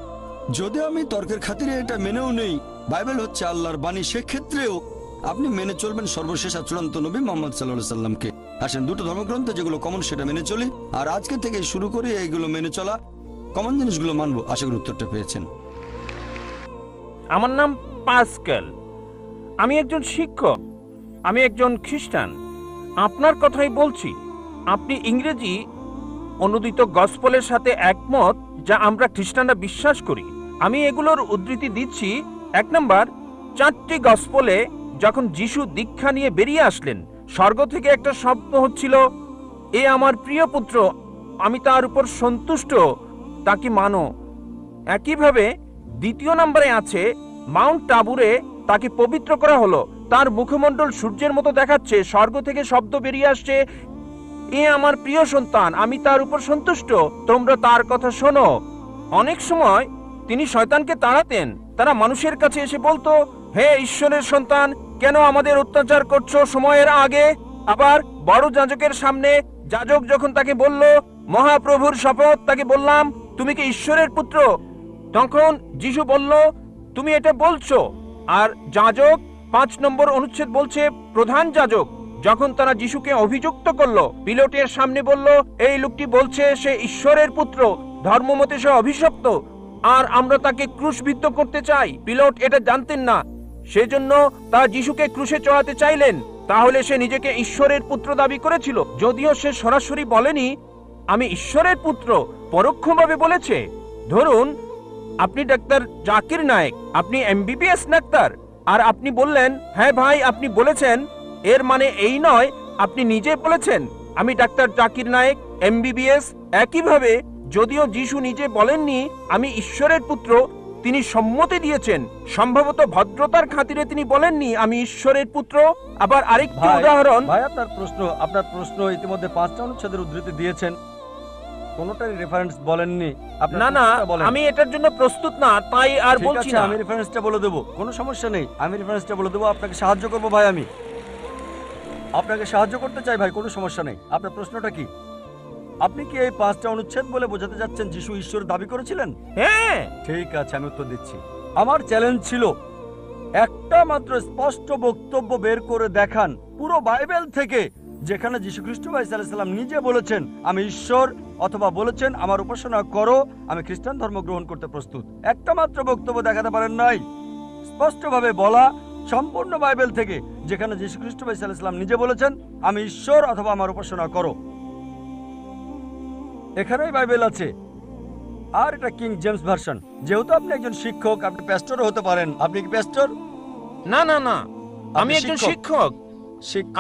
যদি আমি তর্কের খাতিরে এটা মেনেও নেই বাইবেল হচ্ছে আল্লাহর বাণী, সেক্ষেত্রেও আপনি মেনে চলবেন সর্বশেষ আর চূড়ান্ত নবী মুহাম্মদ সাল্লাল্লাহু আলাইহি সাল্লামকে। আসেন দুটো ধর্মগ্রন্থে যেগুলো কমন সেটা মেনে চলি, আর আজকে থেকে শুরু করি এইগুলো মেনে চলা, কমন জিনিসগুলো মানবো। আশা করি উত্তরটা পেয়েছেন। আমার নাম পাস্কেল, আমি একজন শিক্ষক, আমি একজন খ্রিস্টান। আপনার কথাই বলছি। আপনি ইংরেজি অনুদিত গসপেলের সাথে একমত, যা আমরা খ্রিস্টানরা বিশ্বাস করি। আমি এগুলোর উদ্ধৃতি দিচ্ছি। 1 নম্বর, 4টি গসপেলে যখন যিশু দীক্ষা নিয়ে বেরিয়ে আসলেন, স্বর্গ থেকে একটা শব্দ হচ্ছিল, এ আমার প্রিয় পুত্র, আমি তার উপর সন্তুষ্ট, তাকে মানো। একইভাবে 2 নম্বরে আছে, মাউন্ট টাবুরে তাকে পবিত্র করা হলো, তার মুখমণ্ডল সূর্যের মতো দেখাচ্ছে, স্বর্গ থেকে শব্দ বেরিয়ে আসছে, এ আমার প্রিয় সন্তান, আমি তার উপর সন্তুষ্ট, তোমরা তার কথা শোনো। অনেক সময় তিনি শয়তানকে তাড়াতেন। তারা মানুষের কাছে এসে বলতো, হে ঈশ্বরের সন্তান, কেন আমাদের অত্যাচার করছো সময়ের আগে? আবার বড় যাজকের সামনে যাজক যখন তাকে বলল, মহাপ্রভুর শপথ, তাকে বললাম, তুমি কি ঈশ্বরের পুত্র? তখন যিশু বলল, তুমি এটা বলছো। আর যাজক 5 নম্বর অনুচ্ছেদ বলছে, প্রধান যাজক যখন তারা যিশুকে অভিযুক্ত করলো, পিলাতের সামনে বলল, এই লোকটি বলছে সে ঈশ্বরের পুত্র, ধর্মমতে সে অভিশপ্ত, আর আমরা তাকে ক্রুশবিদ্ধ করতে চাই। পিলাত এটা জানতেন না, সেজন্য তারা যিশুকে ক্রুশে চড়াতে চাইলেন। তাহলে সে নিজেকে ঈশ্বরের পুত্র দাবি করেছিল, যদিও সে সরাসরি বলেনি আমি ঈশ্বরের পুত্র, পরোক্ষভাবে বলেছে। ধরুন আপনি ডাক্তার জাকির নায়েক, আপনি এমবিবিএস ডাক্তার, আর আপনি বললেন, হ্যাঁ ভাই আপনি বলেছেন, এর মানে এই নয় আপনি নিজে বলেছেন আমি ডাক্তার জাকির নায়েক এমবিবিএস। একইভাবে যদিও যিশু নিজে বলেননি আমি ঈশ্বরের পুত্র, তিনি সম্মতি দিয়েছেন, সম্ভবত ভদ্রতার খাতিরে তিনি বলেননি আমি ঈশ্বরের পুত্র। আবার আরেকটি উদাহরণ, ভাই আপনার প্রশ্ন ইতিমধ্যে 5টা অনুচ্ছেদের উদ্ধৃতি দিয়েছেন, কোনোটারই রেফারেন্স বলেননি। না না, আমি এটার জন্য প্রস্তুত না, তাই আর বলছি না। আমি রেফারেন্সটা বলে দেবো, কোনো সমস্যা নেই, আমি রেফারেন্সটা বলে দেবো, আপনাকে সাহায্য করবো ভাই, আমি আপনাকে সাহায্য করতে চাই ভাই, কোনো সমস্যা নেই। আপনার প্রশ্নটা কি? আপনি কি এই 5টা অনুচ্ছেদ বলে বোঝাতে যাচ্ছেন যিশু ঈশ্বর দাবি করেছিলেন? হ্যাঁ। ঠিক আছে, আমি উত্তর দিচ্ছি। আমার চ্যালেঞ্জ ছিল একটা মাত্র স্পষ্ট বক্তব্য বের করে দেখান পুরো বাইবেল থেকে, যেখানে যীশু খ্রিস্ট আলাইহিস সালাম নিজে বলেছেন আমি ঈশ্বর, অথবা বলেছেন আমার উপাসনা করো, আমি খ্রিস্টান ধর্ম গ্রহণ করতে প্রস্তুত। একটা মাত্র বক্তব্য দেখাতে পারেন নাই স্পষ্টভাবে বলা সম্পূর্ণ বাইবেল থেকে, যেখানে যীশু খ্রিস্ট আলাইহিস সালাম নিজে বলেছেন আমি ঈশ্বর অথবা আমার উপাসনা করো। এখানেই বাইবেল আছে, আর এটা কিং জেমস ভার্সন। যেহেতু আপনি একজন শিক্ষক, আপনি প্যাস্টরও হতে পারেন। আপনি কি প্যাস্টর? না না না, আমি একজন শিক্ষক,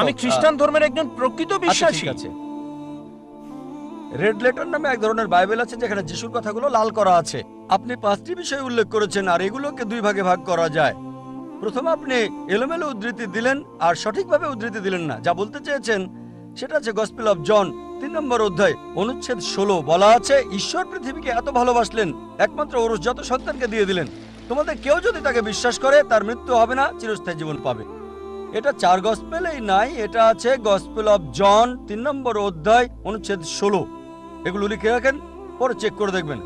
আমি খ্রিস্টান ধর্মের একজন প্রকৃত বিশ্বাসী। আছে, রেড লেটার নামে এক ধরনের বাইবেল আছে যেখানে যিশুর কথাগুলো লাল করা আছে। আপনি 5টি বিষয় উল্লেখ করেছেন, আর এগুলোকে 2 ভাগে ভাগ করা যায়। প্রথমে আপনি এলোমেলো উদ্ধৃতি দিলেন আর সঠিকভাবে উদ্ধৃতি দিলেন না। যা বলতে চেয়েছেন সেটা আছে গসপেল অফ জন 3 নম্বর অধ্যায় অনুচ্ছেদ 16। বলা আছে, ঈশ্বর পৃথিবীকে এত ভালোবাসলেন একমাত্র ঔরসজাত সন্তানকে দিয়ে দিলেন। তোমাদের কেউ যদি তাকে বিশ্বাস করে তার মৃত্যু হবে না, চিরস্থায়ী জীবন পাবে। এটা 4 গসপেলেই নাই, এটা আছে গসপেল অফ জন 3 নম্বর অধ্যায় অনুচ্ছেদ 16। এগুলো লিখে রাখেন, পরে চেক করে দেখবেন।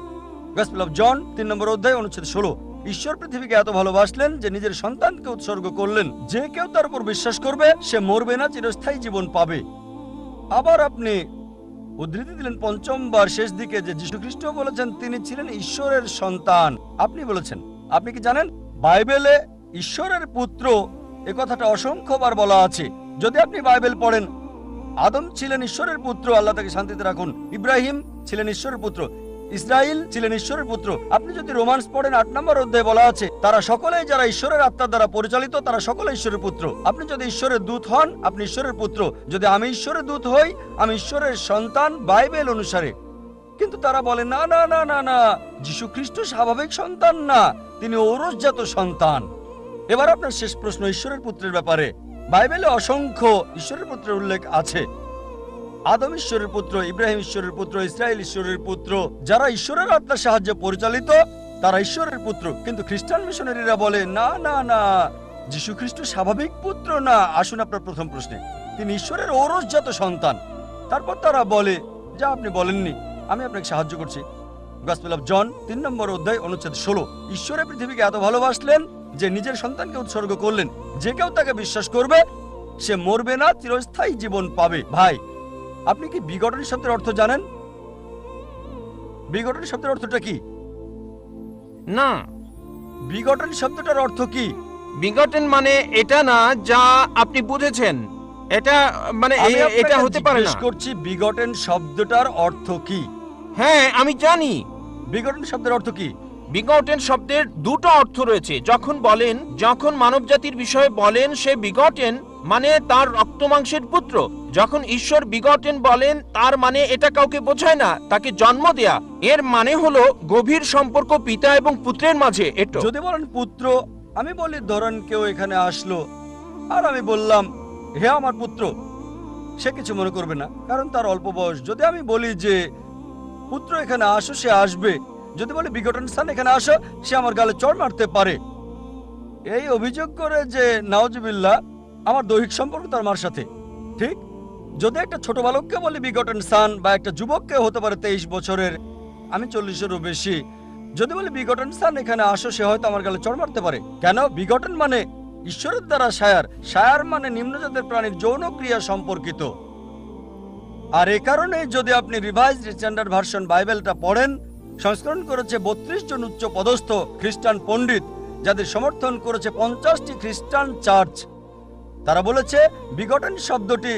গসপেল অফ জন 3 নম্বর অধ্যায় অনুচ্ছেদ 16। ঈশ্বর পৃথিবীকে এত ভালোবাসলেন যে নিজের সন্তানকে উৎসর্গ করলেন, যে কেউ তার উপর বিশ্বাস করবে সে মরবে না, চিরস্থায়ী জীবন পাবে। আবার আপনি উদ্ধৃতি দিলেন 5ম বার শেষ দিকে যে যীশুখ্রিস্ট বলেছেন তিনি ছিলেন ঈশ্বরের সন্তান। আপনি বলেছেন, আপনি কি জানেন বাইবেলে ঈশ্বরের পুত্র এ কথাটা অসংখ্যবার বলা আছে। যদি আপনি বাইবেল পড়েন, আদম ছিলেন ঈশ্বরের পুত্র, আল্লাহ তাকে শান্তিতে রাখুন। ইব্রাহিম ছিলেন ঈশ্বরের পুত্র, ইসরাইল ছিলেন ঈশ্বরের পুত্র। আপনি যদি রোমান্স পড়েন 8 নম্বর অধ্যায়ে বলা আছে তারা সকলেই যারা ঈশ্বরের আত্মার দ্বারা পরিচালিত তারা সকলে ঈশ্বরের পুত্র। আপনি যদি ঈশ্বরের দূত হন আপনি ঈশ্বরের পুত্র। যদি আমি ঈশ্বরের দূত হই আমি ঈশ্বরের সন্তান বাইবেল অনুসারে। কিন্তু তারা বলে না না না না না, যীশু খ্রিস্ট স্বাভাবিক সন্তান না, তিনি ঔরসজাত সন্তান। এবার আপনার শেষ প্রশ্ন ঈশ্বরের পুত্রের ব্যাপারে। বাইবেলে অসংখ্য ঈশ্বরের পুত্রের উল্লেখ আছে। আদম ঈশ্বরের পুত্র, ইব্রাহিম ঈশ্বরের পুত্র, ইসরায়েল ঈশ্বরের পুত্র। যারা ঈশ্বরের আত্মার সাহায্যে পরিচালিত তারা ঈশ্বরের পুত্র। কিন্তু খ্রিস্টান মিশনারিরা বলে না না না, যীশু খ্রিস্ট স্বাভাবিক পুত্র না। আসুন আপনার প্রথম প্রশ্নে, তিনি ঈশ্বরের ঔরসজাত সন্তান। তারপর তারা বলে যা আপনি বলেননি, আমি আপনাকে সাহায্য করছি। গসপেল অফ জন 3 নম্বর অধ্যায় অনুচ্ছেদ 16। ঈশ্বরের পৃথিবীকে এত ভালোবাসলেন যে নিজের সন্তানকে উৎসর্গ করলেন, যে কেউ তাকে বিশ্বাস করবে সে মরবে না, চিরস্থায়ী জীবন পাবে। ভাই, আপনি কি বিগটন শব্দের অর্থ জানেন? বিগটন শব্দের অর্থটা কি? না, বিগটন শব্দটার অর্থ কি? বিগটেন মানে এটা না যা আপনি বুঝেছেন। এটা মানে আমি আপনাকে এটা হতে পারে না। জিজ্ঞেস করছি বিগটন শব্দটার অর্থ কি? হ্যাঁ, আমি জানি বিগটন শব্দের অর্থ কি। বিগটেন শব্দের দুটো অর্থ রয়েছে। যখন মানবজাতির বিষয়ে বলেন সে বিগটেন মানে তার রক্তমাংসের পুত্র। যখন ঈশ্বর বিগটেন বলেন তার মানে এটা কাউকে বোঝায় না, তাকে জন্ম দেয়া। এর মানে হলো গভীর সম্পর্ক পিতা এবং পুত্রের মাঝে। এটা যদি বলেন পুত্র, আমি বলি ধরেন কেউ এখানে আসলো আর আমি বললাম হে আমার পুত্র, সে কিছু মনে করবে না, কারণ তার অল্প বয়স। যদি আমি বলি যে পুত্র এখানে আসো, সে আসবে। যদি বলি বিগটন সন্তান এখানে আসো, সে আমার গালে চড় মারতে পারে। এই অভিযোগ করে যে নাউজুবিল্লাহ আমার দৈহিক সম্পর্ক তার মার সাথে। ঠিক যদি একটা ছোট বালককে বলি বিগটন সান, বা একটা যুবককে হতে পারে 23 বছরের, আমি 40-এরও বেশি, যদি বলি বিগটন সান এখানে আসো, সে হয়তো আমার গালে চড় মারতে পারে। কেন? বিগটন মানে ঈশ্বরের দ্বারা সায়ার, সায়ার মানে নিম্নজাতের প্রাণীর যৌন ক্রিয়া সম্পর্কিত। আর এ কারণে যদি আপনি রিভাইজড স্ট্যান্ডার্ড ভার্সন বাইবেলটা পড়েন, সংস্করণ করেছে 32 জন উচ্চ পদস্থ খ্রিস্টান পণ্ডিত, যাদের সমর্থন করেছে 50টি খ্রিস্টান চার্চ। তারা বলেছে বিগটন শব্দটি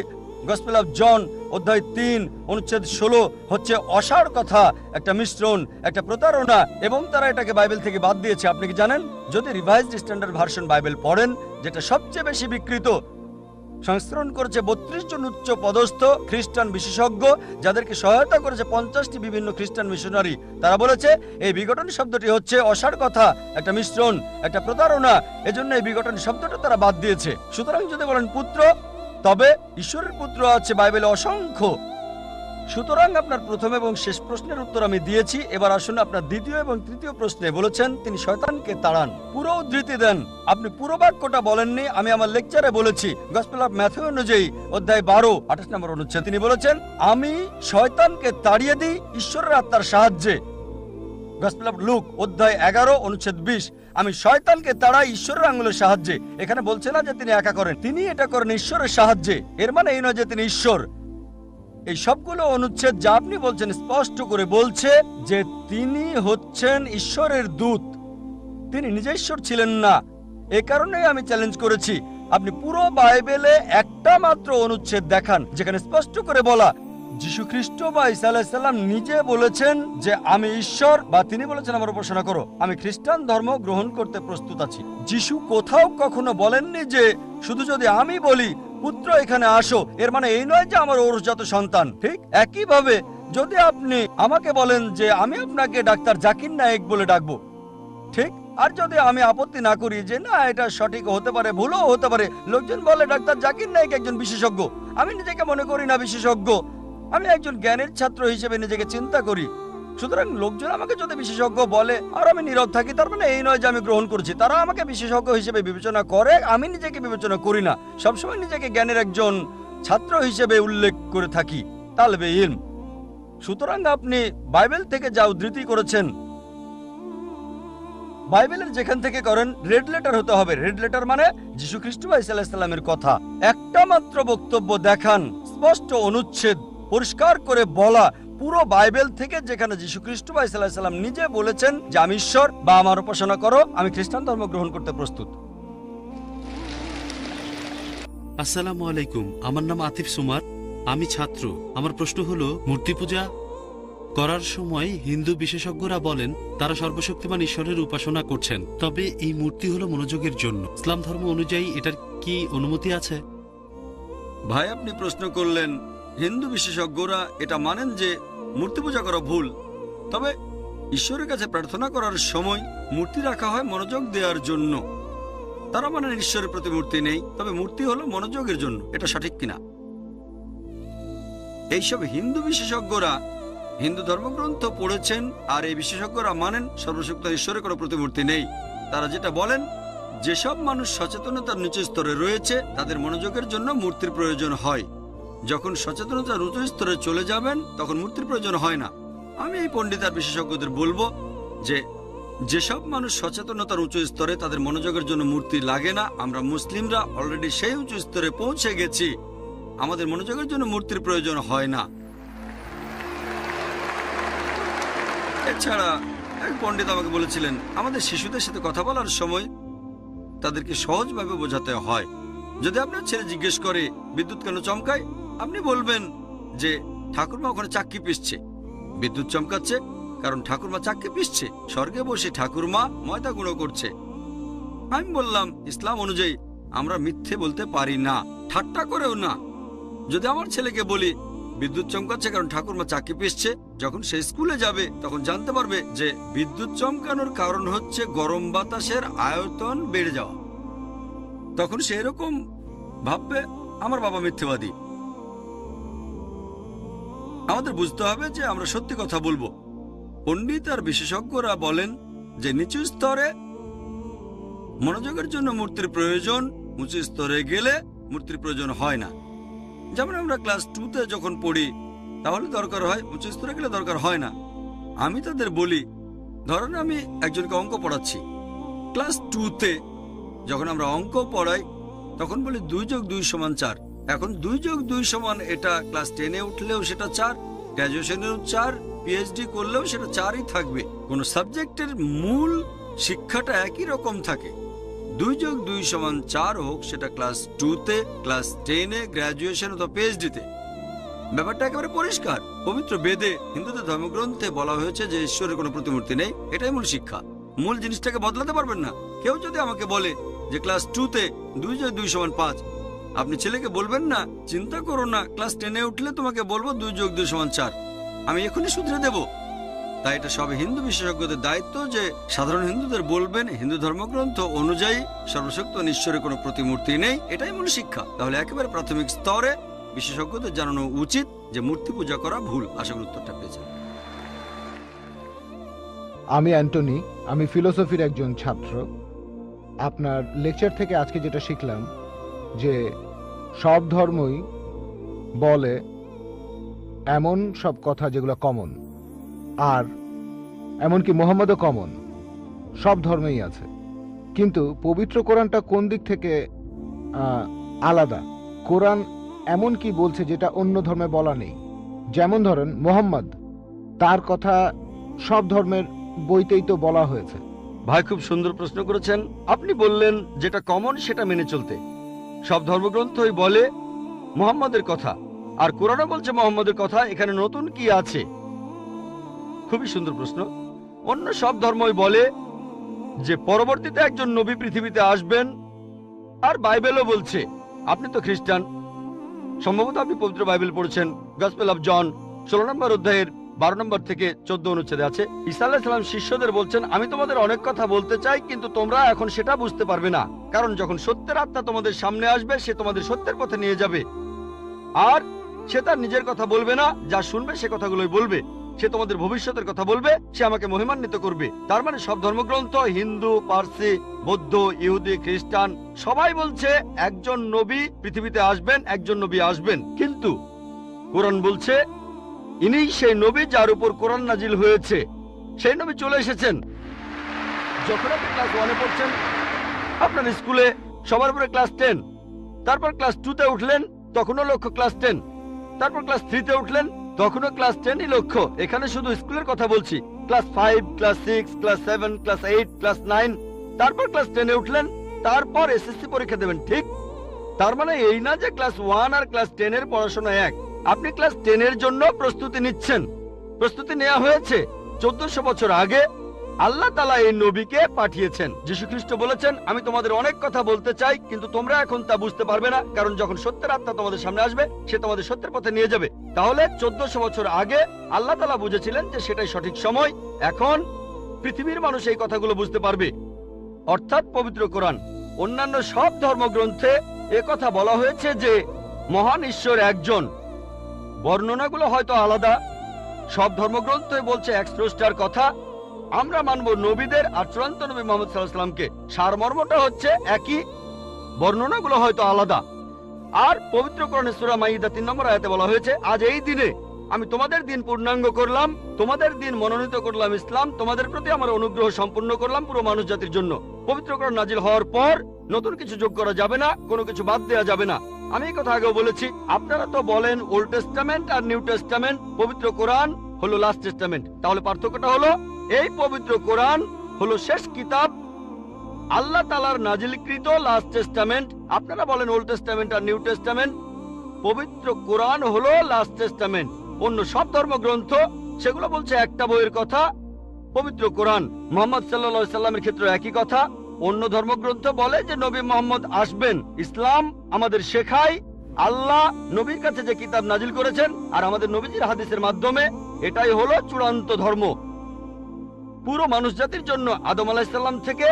গসপেল অফ জন অধ্যায় 3 অনুচ্ছেদ 16 হচ্ছে অসাড় কথা, একটা মিশ্রণ, একটা প্রতারণা, এবং তারা এটাকে বাইবেল থেকে বাদ দিয়েছে। আপনি কি জানেন? যদি রিভাইজড স্ট্যান্ডার্ড ভার্সন বাইবেল পড়েন, যেটা সবচেয়ে বেশি বিকৃত, সংস্করণ করেছে 32 জন উচ্চ পদস্থ খ্রিস্টান বিশেষজ্ঞ, যাদেরকে সহায়তা করেছে 50টি বিভিন্ন খ্রিস্টান মিশনারি। তারা বলেছে এই বিঘটন শব্দটি হচ্ছে অসাড় কথা, একটা মিশ্রণ, একটা প্রতারণা, এজন্য এই বিঘটন শব্দটা তারা বাদ দিয়েছে। সুতরাং যদি বলেন পুত্র, তবে ঈশ্বরের পুত্র আছে বাইবেলে অসংখ্য। সুতরাং আপনার প্রথম এবং শেষ প্রশ্নের উত্তর আমি দিয়েছি। এবার আসুন আপনার দ্বিতীয় এবং তৃতীয় প্রশ্নে। বলেছেন তিনি শয়তানকে তাড়ান। পুরো উদ্ধৃতি দেন। আপনি পুরো বাক্যটা বলেননি, আমি আমার লেকচারে বলেছি। গসপেল অফ ম্যাথিউ অনুযায়ী অধ্যায় 12 28 নম্বর অনুচ্ছেদ তিনি বলেছেন আমি শয়তানকে তাড়িয়ে দিই ঈশ্বরের আত্মার সাহায্যে। গসপেল অফ লুক অধ্যায় 11 অনুচ্ছেদ 20 আমি শয়তানকে তাড়াই ঈশ্বরের আঙুলের সাহায্যে। এখানে বলছে না যে তিনি একা করেন, তিনি এটা করেন ঈশ্বরের সাহায্যে। এর মানে এই নয় যে তিনি ঈশ্বর। এই সবগুলো অনুচ্ছেদ যা আপনি বলছেন স্পষ্ট করে বলছে যে তিনি হচ্ছেন ঈশ্বরের দূত, তিনি নিজে ঈশ্বর ছিলেন না। এ কারণেই আমি চ্যালেঞ্জ করেছি আপনি পুরো বাইবেলে একটা মাত্র অনুচ্ছেদ দেখান যেখানে স্পষ্ট করে বলা যীশু খ্রিস্ট বা ঈসা আলাইহিস সালাম নিজে বলেছেন যে আমি ঈশ্বর, বা তিনি বলেছেন আমার উপাসনা করো, আমি খ্রিস্টান ধর্ম গ্রহণ করতে প্রস্তুত আছি। যীশু কোথাও কখনো বলেননি যে শুধু যদি আমি বলি পুত্র এখানে আসো, এর মানে এই নয় যে আমার ঔরসজাত সন্তান। ঠিক একইভাবে যদি আপনি আমাকে বলেন যে আমি আপনাকে ডাক্তার জাকির নায়েক বলে ডাকবো, ঠিক আর যদি আমি আপত্তি না করি যে না এটা সঠিক হতে পারে, ভুলও হতে পারে, লোকজন বলে ডাক্তার জাকির নাইক একজন বিশেষজ্ঞ, আমি নিজেকে মনে করি না বিশেষজ্ঞ, আমি একজন জ্ঞানের ছাত্র হিসেবে নিজেকে চিন্তা করি। সুতরাং লোকজন আমাকে যদি বিশেষজ্ঞ বলে আর আমি নীরব থাকি, তার মানে এই নয় যে আমি গ্রহণ করছি। তারা আমাকে বিশেষজ্ঞ হিসেবে বিবেচনা করে, আমি নিজেকে বিবেচনা করি না। সবসময় নিজেকে জ্ঞানের একজন ছাত্র হিসেবে উল্লেখ করে থাকি, তালবে ইলম। সুতরাং আপনি বাইবেল থেকে যা উদ্ধৃতি করেছেন, বাইবেলের যেখান থেকে করেন রেড লেটার হতে হবে। রেড লেটার মানে যীশু খ্রিস্ট ইসা আলাইহিস সালামের কথা। একটা মাত্র বক্তব্য দেখান, স্পষ্ট অনুচ্ছেদ পরিষ্কার করে বলা পুরো বাইবেল থেকে, যেখানে যীশু খ্রিস্ট ইসা আলাইহিস সালাম নিজে বলেছেন যে আমি ঈশ্বর বা আমার উপাসনা করো, আমি খ্রিস্টান ধর্ম গ্রহণ করতে প্রস্তুত। আসসালামু আলাইকুম, আমার নাম আতিফ সুমার, আমি ছাত্র। আমার প্রশ্ন হলো, মূর্তি পূজা করার সময় হিন্দু বিশেষজ্ঞরা বলেন তারা সর্বশক্তিমান ঈশ্বরের উপাসনা করছেন, তবে এই মূর্তি হলো মনোযোগের জন্য। ইসলাম ধর্ম অনুযায়ী এটার কি অনুমতি আছে? ভাই, আপনি প্রশ্ন করলেন, হিন্দু বিশেষজ্ঞরা এটা মানেন যে মূর্তি পূজা করা ভুল, তবে ঈশ্বরের কাছে প্রার্থনা করার সময় মূর্তি রাখা হয় মনোযোগ দেওয়ার জন্য। তারা মানেন ঈশ্বরের প্রতি মূর্তি নেই, তবে মূর্তি হলো মনোযোগের জন্য। এটা সঠিক কিনা? এইসব হিন্দু বিশেষজ্ঞরা হিন্দু ধর্মগ্রন্থ পড়েছেন, আর এই বিশেষজ্ঞরা মানেন সর্বশক্ত ঈশ্বরের কোনো প্রতিমূর্তি নেই। তারা যেটা বলেন, যেসব মানুষ সচেতনতার নিচু স্তরে রয়েছে তাদের মনোযোগের জন্য মূর্তির প্রয়োজন হয়। যখন সচেতনতার উচ্চ স্তরে চলে যাবেন তখন মূর্তির প্রয়োজন হয় না। আমি এই পণ্ডিত আর বিশেষজ্ঞদের বলবো যে যেসব মানুষ সচেতনতার উচ্চ স্তরে, তাদের মনোযোগের জন্য মূর্তি লাগে না। আমরা মুসলিমরা অলরেডি সেই উঁচু স্তরে পৌঁছে গেছি, আমাদের মনোযোগের জন্য মূর্তির প্রয়োজন হয় না। এছাড়া এক পণ্ডিত আমাকে বলেছিলেন, আমাদের শিশুদের সাথে কথা বলার সময় তাদেরকে সহজভাবে বোঝাতে হয়। যদি আপনার ছেলে জিজ্ঞেস করে বিদ্যুৎ কেন চমকায়, আপনি বলবেন যে ঠাকুরমা ওখানে চাক্কি পিষছে, বিদ্যুৎ চমকাচ্ছে কারণ ঠাকুরমা চাক্কি পিষছে, স্বর্গে বসে ঠাকুরমা ময়দা গুঁড়ো করছে। আমি বললাম, ইসলাম অনুযায়ী আমরা মিথ্যে বলতে পারি না, ঠাট্টা করেও না। যদি আমার ছেলেকে বলি বিদ্যুৎ চমকাচ্ছে কারণ ঠাকুরমা চাক্কি পিষছে, যখন সে স্কুলে যাবে তখন জানতে পারবে যে বিদ্যুৎ চমকানোর কারণ হচ্ছে গরম বাতাসের আয়তন বেড়ে যাওয়া। তখন সে এরকম ভাববে আমার বাবা মিথ্যেবাদী। আমাদের বুঝতে হবে যে আমরা সত্যি কথা বলবো। পণ্ডিত আর বিশেষজ্ঞরা বলেন যে নিচু স্তরে মনোযোগের জন্য মূর্তির প্রয়োজন, উঁচু স্তরে গেলে মূর্তির প্রয়োজন হয় না। যেমন আমরা ক্লাস 2তে যখন পড়ি তাহলে দরকার হয়, উঁচু স্তরে গেলে দরকার হয় না। আমি তাদের বলি, ধরেন আমি একজনকে অঙ্ক পড়াচ্ছি ক্লাস 2তে, যখন আমরা অঙ্ক পড়াই তখন বলি 2 + 2 = 4। এখন 2 + 2 সমান এটা ক্লাস 10-এ উঠলেও সেটা 4, গ্র্যাজুয়েশনেও 4, পিএইচডি করলেও সেটা 4ই থাকবে। কোন সাবজেক্টের মূল শিক্ষাটা একই রকম থাকে। 2 + 2 = 4 হোক সেটা ক্লাস 2তে, ক্লাস 10-এ, গ্র্যাজুয়েশন অথবা পিএইচডিতে। ব্যাপারটা একেবারে পরিষ্কার। পবিত্র বেদে, হিন্দুদের ধর্মগ্রন্থে বলা হয়েছে যে ঈশ্বরের কোনো প্রতিমূর্তি নেই। এটাই মূল শিক্ষা। মূল জিনিসটাকে বদলাতে পারবেন না। কেউ যদি আমাকে বলে যে ক্লাস 2তে 2 + 2 = 5, আপনি ছেলেকে বলবেন না চিন্তা করো না, ক্লাস 10-এ উঠলে তোমাকে বলবো 2 + 2 = 4, আমি এখনই শুধরে দেব। তাই এটা সব হিন্দু বিশেষজ্ঞদের দায়িত্ব যে সাধারণ হিন্দুদের বলবেন হিন্দু ধর্মগ্রন্থ অনুযায়ী সর্বশক্ত ঈশ্বরের কোনো প্রতিমূর্তি নেই। এটাই মূল শিক্ষা। তাহলে একেবারে প্রাথমিক স্তরে বিশেষজ্ঞদের জানানো উচিত যে মূর্তি পূজা করা ভুল। আশা করি উত্তরটা পেয়েছেন। আমি অ্যান্টনি, আমি ফিলোসফির একজন ছাত্র। আপনার লেকচার থেকে আজকে যেটা শিখলাম যে সব ধর্মই বলে এমন সব কথা যেগুলো কমন, আর এমনকি মোহাম্মদও কমন, সব ধর্মেই আছে। কিন্তু পবিত্র কোরআনটা কোন দিক থেকে আলাদা? কোরআন এমন কি বলছে যেটা অন্য ধর্মে বলা নেই? যেমন ধরেন মোহাম্মদ, তার কথা সব ধর্মের বইতেই তো বলা হয়েছে। ভাই, খুব সুন্দর প্রশ্ন করেছেন। আপনি বললেন যেটা কমন সেটা মেনে চলতে। সব ধর্মগ্রন্থই বলে মুহাম্মদের কথা, আর কোরআনও বলছে মুহাম্মদের কথা। এখানে নতুন কি আছে? খুবই সুন্দর প্রশ্ন। অন্য সব ধর্মই বলে যে পরবর্তীতে একজন নবী পৃথিবীতে আসবেন, আর বাইবেলও বলছে। আপনি তো খ্রিস্টান, সম্ভবত আপনি পবিত্র বাইবেল পড়েছেন, গসপেল অফ জন 16 নম্বর অধ্যায়ের 12 নম্বর থেকে 14 অনুচ্ছেদে আছে, ঈসা আলাইহিস সালাম শিষ্যদের বলছেন, আমি তোমাদের অনেক কথা বলতে চাই, কিন্তু তোমরা এখন সেটা বুঝতে পারবে না, কারণ যখন সত্যের আত্মা তোমাদের সামনে আসবে সে তোমাদের সত্যের পথে নিয়ে যাবে। আর সে তার নিজের কথা বলবে না, যা শুনবে সে কথাগুলোই বলবে। সে তোমাদের ভবিষ্যতের কথা বলবে, সে আমাকে মহিমান্বিত করবে। তার মানে সব ধর্মগ্রন্থ, হিন্দু, পার্সি, বৌদ্ধ, ইহুদি, খ্রিস্টান সবাই বলছে একজন নবী পৃথিবীতে আসবেন, একজন নবী আসবেন। কিন্তু কোরআন বলছে ইনিই সেই নবী যার উপর কোরআন নাজিল হয়েছে। সেই নবী চলে এসেছেন। যখন আপনি ক্লাস 1-এ পড়ছেন, আপনার স্কুলে সবার উপরে ক্লাস 10, তারপর ক্লাস 2-তে উঠলেন, তখনও লক্ষ্য ক্লাস 10, তারপর ক্লাস 3-তে উঠলেন, তখনও ক্লাস 10ই লক্ষ্য। এখানে শুধু স্কুলের কথা বলছি। Class 5, class 6, class 7, class 8, class 9, তারপর ক্লাস 10-এ উঠলেন, তারপর এসএসসি পরীক্ষা দেবেন, ঠিক? তার মানে এই না যে ক্লাস 1 আর ক্লাস 10 এর পড়াশোনা এক। আপনি ক্লাস 10 এর জন্য প্রস্তুতি নিচ্ছেন। প্রস্তুতি নেওয়া হয়েছে 1400 বছর আগে। আল্লাহ তাআলা এই নবীকে পাঠিয়েছেন। যীশু খ্রিস্ট বলেছেন, আমি তোমাদের অনেক কথা বলতে চাই, কিন্তু তোমরা এখন তা বুঝতে পারবে না, কারণ যখন সত্যের আত্মা তোমাদের সামনে আসবে সে তোমাদের সত্যের পথে নিয়ে যাবে। তাহলে 1400 বছর আগে আল্লাহ তাআলা বুঝেছিলেন যে সেটাই সঠিক সময়। এখন পৃথিবীর মানুষ এই কথাগুলো বুঝতে পারবে, অর্থাৎ পবিত্র কোরআন। অন্যান্য সব ধর্মগ্রন্থে একথা বলা হয়েছে যে মহান ঈশ্বর একজন। বর্ণনাগুলো হয়তো আলাদা। সব ধর্মগ্রন্থে বলছে এক স্রষ্টার কথা। আমরা মানব নবীদের আর চূড়ান্ত নবী মুহাম্মদ সাল্লাল্লাহু আলাইহি ওয়াসাল্লামকে। সারমর্মটা হচ্ছে একই, বর্ণনাগুলো হয়তো আলাদা। আর পবিত্র কোরআনে সূরা মাইদা 3 নম্বর আয়াতে বলা হয়েছে, আজ এই দিনে আমি তোমাদের দিন পূর্ণাঙ্গ করলাম, তোমাদের দিন মনোনীত করলাম ইসলাম, তোমাদের প্রতি আমার অনুগ্রহ সম্পূর্ণ করলাম পুরো মানুষ জাতির জন্য। পবিত্র কোরআন নাজিল হওয়ার পর নতুন কিছু যোগ করা যাবে না, কোনো কিছু বাদ দেওয়া যাবে না। আমি এই কথা আগেও বলেছি। আপনারা তো বলেন ওল্ড টেস্টামেন্ট আর নিউ টেস্টামেন্ট, পবিত্র কোরআন হলো লাস্ট টেস্টামেন্ট। তাহলে পার্থক্যটা হলো এই পবিত্র কোরআন হলো শেষ কিতাব, আল্লাহ তাআলার নাজিলকৃত লাস্ট টেস্টামেন্ট। আপনারা বলেন ওল্ড টেস্টামেন্ট আর নিউ টেস্টামেন্ট। পবিত্র কোরআন হলো লাস্ট টেস্টামেন্ট। অন্য সব ধর্মগ্রন্থ সেগুলো বলছে একটা বইয়ের কথা, পবিত্র কোরআন মুহাম্মদ সাল্লাল্লাহু আলাইহি সাল্লামের ক্ষেত্রে একই কথা। অন্য ধর্মগ্রন্থ বলে যে নবী মুহাম্মদ আসবেন। ইসলাম আমাদের শেখায় আল্লাহ নবীর কাছে যে কিতাব নাজিল করেছেন আর আমাদের নবীজির হাদিসের মাধ্যমে, এটাই হলো চূড়ান্ত ধর্ম পুরো মানুষ জাতির জন্য। আদম আলাইহিস সালাম থেকে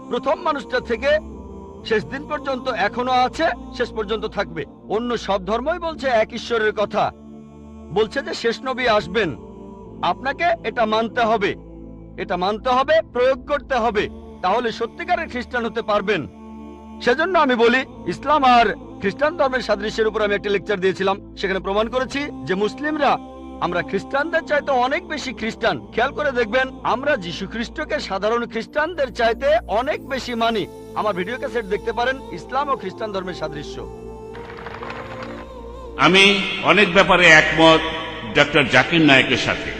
প্রথম মানুষটা থেকে শেষ দিন পর্যন্ত এখনো আছে, শেষ পর্যন্ত থাকবে। অন্য সব ধর্মই বলছে এক ঈশ্বরের কথা, বলছে যে শেষ নবী আসবেন। আপনাকে এটা মানতে হবে, এটা মানতে হবে, প্রয়োগ করতে হবে, তাহলে সত্যিকারের খ্রিস্টান হতে পারবেন। সেজন্য আমি বলি, ইসলাম আর খ্রিস্টান ধর্মের সাদৃশ্যের উপর আমি একটা লেকচার দিয়েছিলাম। সেখানে প্রমাণ করেছি যে মুসলিমরা আমরা খ্রিস্টানদের চাইতে অনেক বেশি খ্রিস্টান। খেয়াল করে দেখবেন, আমরা যীশু খ্রিস্টকে সাধারণ খ্রিস্টানদের চাইতে অনেক বেশি মানি। আমার ভিডিও ক্যাসেট দেখতে পারেন, ইসলাম ও খ্রিস্টান ধর্মের সাদৃশ্য। আমি অনেক ব্যাপারে একমত ডক্টর জাকির নায়েকের সাথে।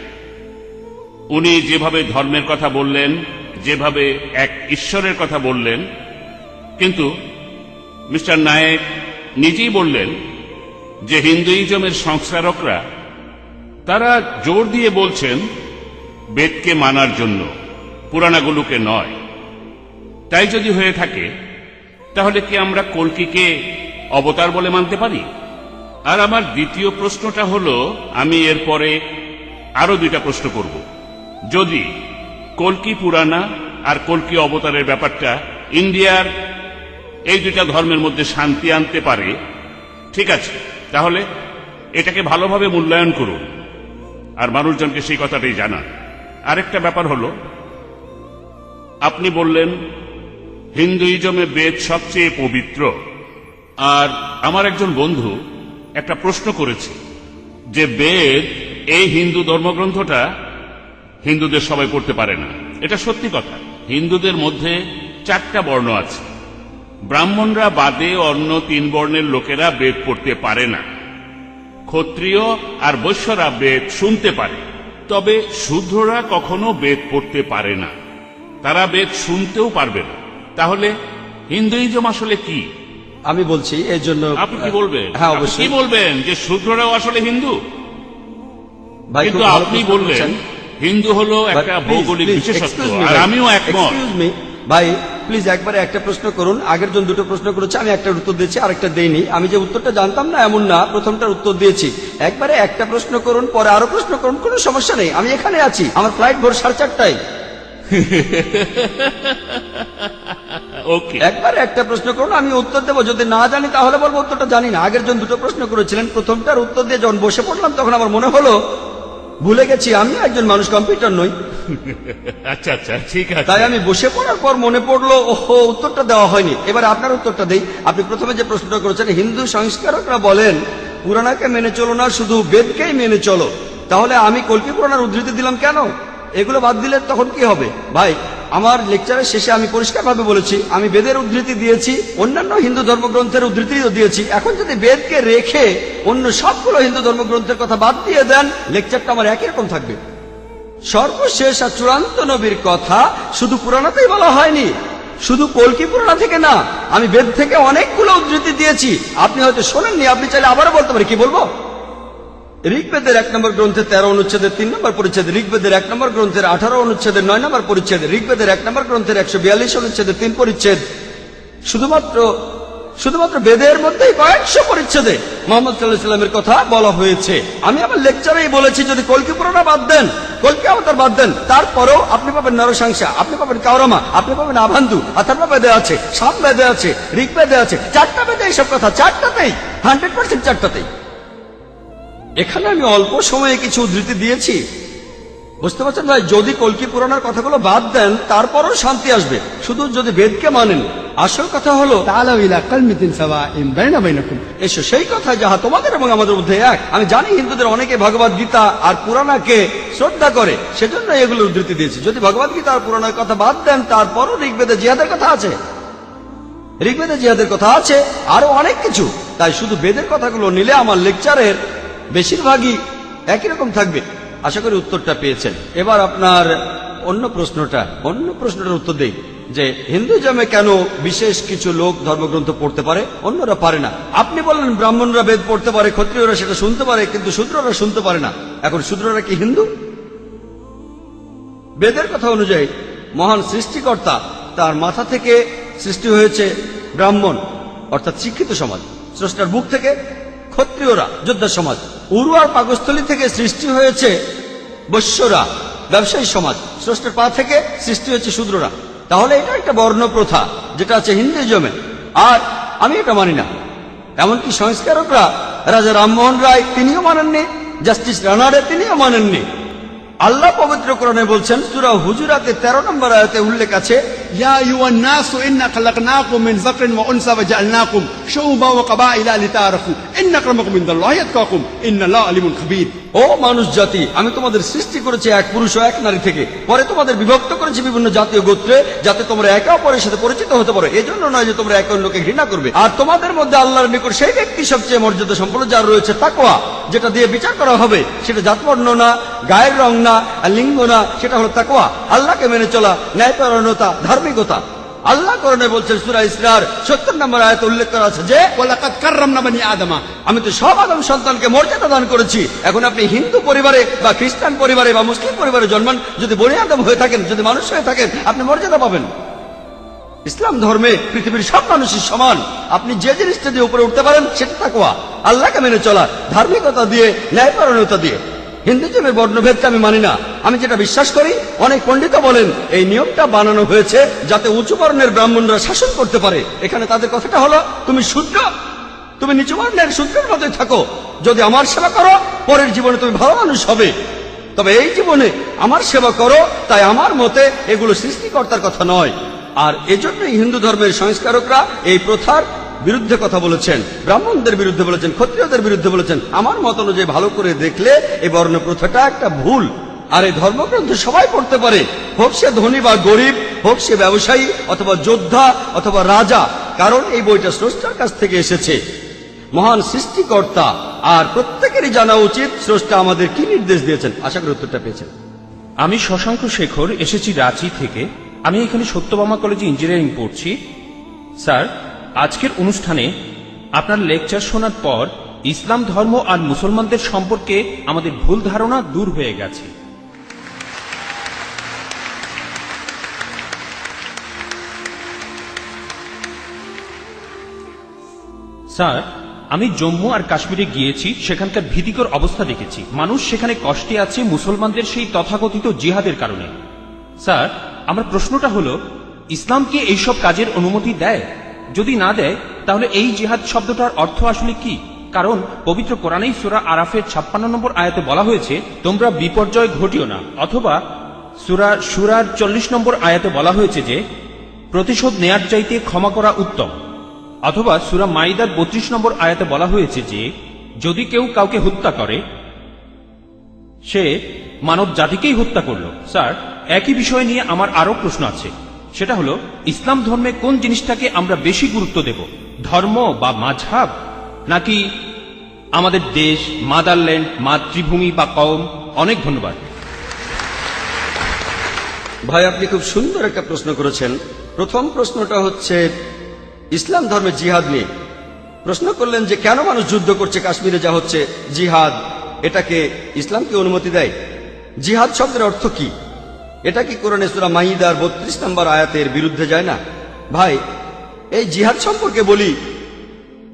উনি যেভাবে ধর্মের কথা বললেন, যেভাবে এক ঈশ্বরের কথা বললেন, কিন্তু মিস্টার নায়েক নিজেই বললেন যে হিন্দুইজমের সংস্কারকরা তারা জোর দিয়ে বলছেন বেদকে মানার জন্য, পুরাণাগুলোকে নয়। তাই যদি হয়ে থাকে তাহলে কি আমরা কল্কিকে অবতার বলে মানতে পারি? আর আমার দ্বিতীয় প্রশ্নটা হলো, আমি এরপরে আরো 2টা প্রশ্ন করব। যদি কল্কি পুরাণা আর কল্কি অবতারের ব্যাপারটা ইন্ডিয়ার এই 2টা ধর্মের মধ্যে শান্তি আনতে পারে, ঠিক আছে, তাহলে এটাকে ভালোভাবে মূল্যায়ন করুন আর মানুষজনকে সেই কথাটাই জানান। আরেকটা ব্যাপার হলো, আপনি বললেন হিন্দুইজমে বেদ সবচেয়ে পবিত্র, আর আমার একজন বন্ধু একটা প্রশ্ন করেছে যে বেদ, এই হিন্দু ধর্মগ্রন্থটা হিন্দুদের সবাই পড়তে পারে না। এটা সত্যি কথা। হিন্দুদের মধ্যে 4টা বর্ণ আছে, ব্রাহ্মণরা বাদে অন্য 3 বর্ণের লোকেরা বেদ পড়তে পারে না। ক্ষত্রিয় আর বৈশ্যরা বেদ শুনতে পারে, তবে শূদ্ররা কখনো বেদ পড়তে পারে না, তারা বেদ শুনতেও পারবে না। তাহলে হিন্দুইজম আসলে কি? আমি বলছি এর জন্য। আপনি কি বলবেন? হ্যাঁ, আপনি অবশ্যই। কি বলবেন যে শূদ্ররাও আসলে হিন্দু? ভাই, কিন্তু খুব ভালো আপনি প্রশ্ন বললেন করেছেন। হিন্দু হলো একটা But ভৌগোলিক please, বিশেষত্ব, excuse me, আর ভাই। আমিও একমত। Excuse me, ভাই প্লিজ একবারে একটা প্রশ্ন করুন। আগের জন 2টো প্রশ্ন করেছে, আমি একটা উত্তর দিয়েছি, আরেকটা দেইনি। আমি যে উত্তরটা জানতাম না এমন না, প্রথমটার উত্তর দিয়েছি। একবারে একটা প্রশ্ন করুন, পরে আরো প্রশ্ন করুন, কোনো সমস্যা নেই। আমি এখানে আছি, আমার ফ্লাইট ভোর 4:30টায়। ওকে, একবারে একটা প্রশ্ন করুন, আমি উত্তর দেবো। যদি না জানি তাহলে বলবো উত্তরটা জানি না। আগের জন দুটো প্রশ্ন করেছিলেন, প্রথমটার উত্তর দিয়ে যখন বসে পড়লাম তখন আমার মনে হলো ভুলে গেছি আমি একজন মানুষ, কম্পিউটার নই। আচ্ছা আচ্ছা, ঠিক আছে। তাই আমি বসে পড়ার পর মনে পড়লো, ওহো, উত্তরটা দেওয়া হয়নি। এবার আপনার উত্তরটা দেই। আপনি প্রথমে যে প্রশ্নটা করেছেন, হিন্দু সংস্কারকরা বলেন পুরাণাকে মেনে চলো না, শুধু বেদকেই মেনে চলো। তাহলে আমি কল্কি পুরাণের উদ্ধৃতি দিলাম কেন? এগুলো বাদ দিলে তখন কি হবে? ভাই, আমার লেকচারের শেষে আমি পরিষ্কারভাবে বলেছি আমি বেদের উদ্ধৃতি দিয়েছি, অন্যান্য হিন্দু ধর্মগ্রন্থের উদ্ধৃতিও দিয়েছি। এখন যদি বেদকে রেখে অন্য সবগুলো হিন্দু ধর্মগ্রন্থের কথা বাদ দিয়ে দেন, লেকচারটা আমার একই রকম থাকবে। সর্বশেষ আর চূড়ান্ত নবীর কথা শুধু পুরাণাতেই বলা হয়নি, শুধু কল্কি পুরাণা থেকে না, আমি বেদ থেকে অনেকগুলো উদ্ধৃতি দিয়েছি। আপনি হয়তো শোনেননি, আপনি চাইলে আবারও বলতে পারি। কি বলবো? ঋগ্বেদের 1 নম্বর গ্রন্থের 13 অনুচ্ছেদের 3 নম্বর পরিচ্ছেদ, ঋগ্বেদের 1 নম্বর গ্রন্থের 18 অনুচ্ছেদের 9 নম্বর পরিচ্ছেদ, ঋগ্বেদের 1 নম্বর গ্রন্থের 142 অনুচ্ছেদের 3 পরিচ্ছেদ, শুধুমাত্র বেদের মধ্যেই কয়েকশো পরিচ্ছেদে মোহাম্মদ সাল্লাল্লাহু আলাইহি ওয়াসাল্লামের কথা বলা হয়েছে। আমি আমার লেকচারেই বলেছি যদি কল্কি পুরাণ বাদ দেন, কল্কি অবতার বাদ দেন, তারপরেও আপনি পাবেন নরসংসা, আপনি পাবেন কাউরামা, আপনি পাবেন আভান্দু, অথর্ব বেদে আছে, সাম বেদে আছে, ঋগ বেদে আছে, 4টা বেদে এইসব কথা, 4টাতেই 100% 4টাতেই। এখানে আমি অল্প সময়ে কিছু উদ্ধৃতি দিয়েছি, বুঝতে পারছেন ভাই? যদি কল্কি পুরাণের কথাগুলো বাদ দেন তারপরও শান্তি আসবে, শুধু যদি বেদকে মানেন। আসল কথা হলো تعالوا إلى كلمة سواء بين وبينكم এসো সেই কথা যাহা তোমাদের এবং আমাদের মধ্যে এক। আমি জানি হিন্দুদের অনেকে ভগবদ গীতা আর পুরাণাকে শ্রদ্ধা করে, সেজন্য এগুলো উদ্ধৃতি দিয়েছি। যদি ভগবদ গীতা আর পুরাণের কথা বাদ দেন তারপরও ঋগ্বেদে জিহাদের কথা আছে, ঋগ্বেদে জিহাদের কথা আছে, আরো অনেক কিছু। তাই শুধু বেদের কথাগুলো নিলে আমার লেকচারের বেশিরভাগই একই রকম থাকবে। আশা করি উত্তরটা পেয়েছেন। এবার আপনার অন্য প্রশ্নটার উত্তর দেই যে হিন্দুজমে কেন বিশেষ কিছু লোক ধর্মগ্রন্থ পড়তে পারে, অন্যরা পারে না। আপনি বললেন ব্রাহ্মণরা বেদ পড়তে পারে, ক্ষত্রিয়রা সেটা শুনতে পারে, কিন্তু শূদ্ররা শুনতে পারে না। এখন শূদ্ররা কি হিন্দু? বেদের কথা অনুযায়ী মহান সৃষ্টিকর্তা তার মাথা থেকে সৃষ্টি হয়েছে ব্রাহ্মণ, অর্থাৎ শিক্ষিত সমাজ। স্রষ্টার বুক থেকে ক্ষত্রিয়রা, যোদ্ধা সমাজ। উরু আর পাকস্থলী থেকে সৃষ্টি হয়েছে বৈশ্যরা, ব্যবসায়ী সমাজ। স্রষ্টার পা থেকে সৃষ্টি হয়েছে শূদ্ররা। তাহলে এটা একটা বর্ণ প্রথা যেটা আছে হিন্দুইজমে, আর আমি এটা মানি না। এমনকি সংস্কারকরা রাজা রামমোহন রায় তিনিও মানেননি, জাস্টিস রানারে তিনিও মানেননি। আল্লাহ পবিত্র কোরআনে বলছেন, সূরা হুজুরাতে 13 নম্বর আয়াতে উল্লেখ আছে, يا أيها الناس إنا خلقناكم من ذكر وأنثى وجعلناكم شعوبا وقبائل لتعارفوا إن أكرمكم عند الله أتقاكم إن الله عليم خبير। ও মানুষ জাতি, আমি তোমাদের সৃষ্টি করেছি এক পুরুষ ও এক নারী থেকে, পরে তোমাদের বিভক্ত করেছি বিভিন্ন জাতীয় গোত্রে, যাতে তোমরা একে অপরের সাথে পরিচিত হতে পারো। এজন্য নয় যে তোমরা একে অন্যকে ঘৃণা করবে। আর তোমাদের মধ্যে আল্লাহর নিকট সেই ব্যক্তি সবচেয়ে মর্যাদা সম্পন্ন যার রয়েছে তাকওয়া, যেটা দিয়ে বিচার করা হবে। সেটা জাতবর্ণ না, গায়ের রং না, আর লিঙ্গ না, সেটা হলো তাকওয়া, আল্লাহকে মেনে চলা, ন্যায়পরায়ণতা, ধার্মিকতা। আল্লাহ কোরআনে বলছেন সূরা ইসরার 70 নম্বর আয়াতে উল্লেখ করা আছে যে ولقد كرمنا بني آدم আমি তো সব আদম সন্তানকে মর্যাদা দান করেছি। এখন আপনি হিন্দু পরিবারে বা খ্রিস্টান পরিবারে বা মুসলিম পরিবারে জন্মান, যদি বনি আদম হয়ে থাকেন, যদি মানুষ হয়ে থাকেন, আপনি মর্যাদা পাবেন। ইসলাম ধর্মে পৃথিবীর সব মানুষই সমান। আপনি যে জিনিসটা দিয়ে উপরে উঠতে পারেন সেটা তাকওয়া, আল্লাহকে মেনে চলা, ধার্মিকতা দিয়ে, ন্যায়পরায়ণতা দিয়ে। হিন্দুজমের বর্ণভেদটা আমি মানি না। আমি যেটা বিশ্বাস করি, অনেক পণ্ডিত বলেন এই নিয়মটা বানানো হয়েছে যাতে উঁচু বর্ণের ব্রাহ্মণরা শাসন করতে পারে। এখানে তাদের কথাটা হলো, তুমি শূদ্র, তুমি নিচু বর্ণের শূদ্রের মতোই থাকো। যদি আমার সেবা করো, পরের জীবনে তুমি ভালো মানুষ হবে, তবে এই জীবনে আমার সেবা করো। তাই আমার মতে এগুলো সৃষ্টিকর্তার কথা নয়। আর এজন্যই হিন্দু ধর্মের সংস্কারকরা এই প্রথার বিরুদ্ধে কথা বলেছেন, ব্রাহ্মণদের বিরুদ্ধে বলেছেন, ক্ষত্রিয়দের বিরুদ্ধে বলেছেন। আমার মত অনুযায়ী ভালো করে দেখলে এই বর্ণ প্রথাটা একটা ভুল। আর এই ধর্মগ্রন্থ সবাই পড়তে পারে, হোক সে ধনী বা গরিব, হোক সে ব্যবসায়ী অথবা যোদ্ধা অথবা রাজা, কারণ এই বইটা স্রষ্টার কাছ থেকে এসেছে, মহান সৃষ্টিকর্তা। আর প্রত্যেকেরই জানা উচিত স্রষ্টা আমাদের কি নির্দেশ দিয়েছেন। আশা করি উত্তরটা পেয়েছেন। আমি শশাঙ্ক শেখর, এসেছি রাঁচি থেকে। আমি এখানে সত্যভামা কলেজে ইঞ্জিনিয়ারিং পড়ছি। স্যার, আজকের অনুষ্ঠানে আপনার লেকচার শোনার পর ইসলাম ধর্ম আর মুসলমানদের সম্পর্কে আমাদের ভুল ধারণা দূর হয়ে গেছে। স্যার, আমি জম্মু আর কাশ্মীরে গিয়েছি, সেখানকার ভীতিকর অবস্থা দেখেছি। মানুষ সেখানে কষ্টে আছে মুসলমানদের সেই তথাকথিত জিহাদের কারণে। স্যার, আমার প্রশ্নটা হলো, ইসলাম কি এইসব কাজের অনুমতি দেয়? যদি না দেয়, তাহলে এই জিহাদ শব্দটার অর্থ আসলে কি? কারণ পবিত্র কোরআনেই সূরা আরাফের 56 নম্বর আয়াতে বলা হয়েছে, তোমরা বিপর্যয় ঘটিও না। অথবা সূরা শুরার 40 নম্বর আয়াতে বলা হয়েছে যে প্রতিশোধ নেয়ার চাইতে ক্ষমা করা উত্তম। অথবা সূরা মাইদার 32 নম্বর আয়াতে বলা হয়েছে যে যদি কেউ কাউকে হত্যা করে, সে মানব জাতিকেই হত্যা করল। স্যার, একই বিষয় নিয়ে আমার আরো প্রশ্ন আছে। সেটা হলো, ইসলাম ধর্মে কোন জিনিসটাকে আমরা বেশি গুরুত্ব দেব, ধর্ম বা মাযহাব, নাকি আমাদের দেশ, মাদারল্যান্ড, মাতৃভূমি বা কওম? অনেক ধন্যবাদ। ভাই, আপনি খুব সুন্দর একটা প্রশ্ন করেছেন। প্রথম প্রশ্নটা হচ্ছে ইসলাম ধর্মে জিহাদ নিয়ে প্রশ্ন করলেন যে কেন মানুষ যুদ্ধ করছে কাশ্মীরে, যা হচ্ছে জিহাদ, এটাকে ইসলাম কি অনুমতি দেয়? জিহাদ শব্দের অর্থ কি? এটা কি কোরআনে সূরা মাইদার 32 নম্বর আয়াতের বিরুদ্ধে যায় না? ভাই, এই জিহাদ সম্পর্কে বলি,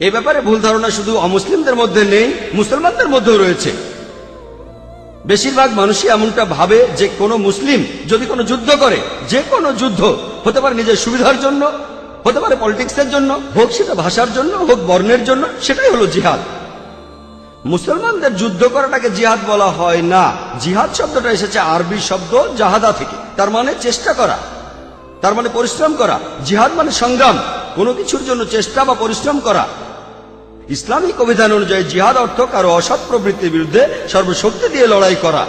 এ ব্যাপারে ভুল ধারণা শুধু অমুসলিমদের মধ্যে নেই, মুসলমানদের মধ্যেও রয়েছে। বেশিরভাগ মানুষই এমনটা ভাবে যে কোনো মুসলিম যদি কোনো যুদ্ধ করে, যে কোনো যুদ্ধ হতে পারে নিজের সুবিধার জন্য, হতে পারে পলিটিক্সের জন্য, হোক সেটা ভাষার জন্য, হোক বর্ণের জন্য, সেটাই হলো জিহাদ। মুসলমানদের যুদ্ধ করাটাকে জিহাদ বলা হয় না। জিহাদ শব্দটা এসেছে আরবি শব্দ জাহাদা থেকে, তার মানে চেষ্টা করা, তার মানে পরিশ্রম করা। জিহাদ মানে সংগ্রাম, কোনো কিছুর জন্য চেষ্টা বা পরিশ্রম করা। ইসলামিক অভিধান অনুযায়ী জিহাদ অর্থ কারো অসৎ প্রবৃত্তির বিরুদ্ধে সর্বশক্তি দিয়ে লড়াই করা।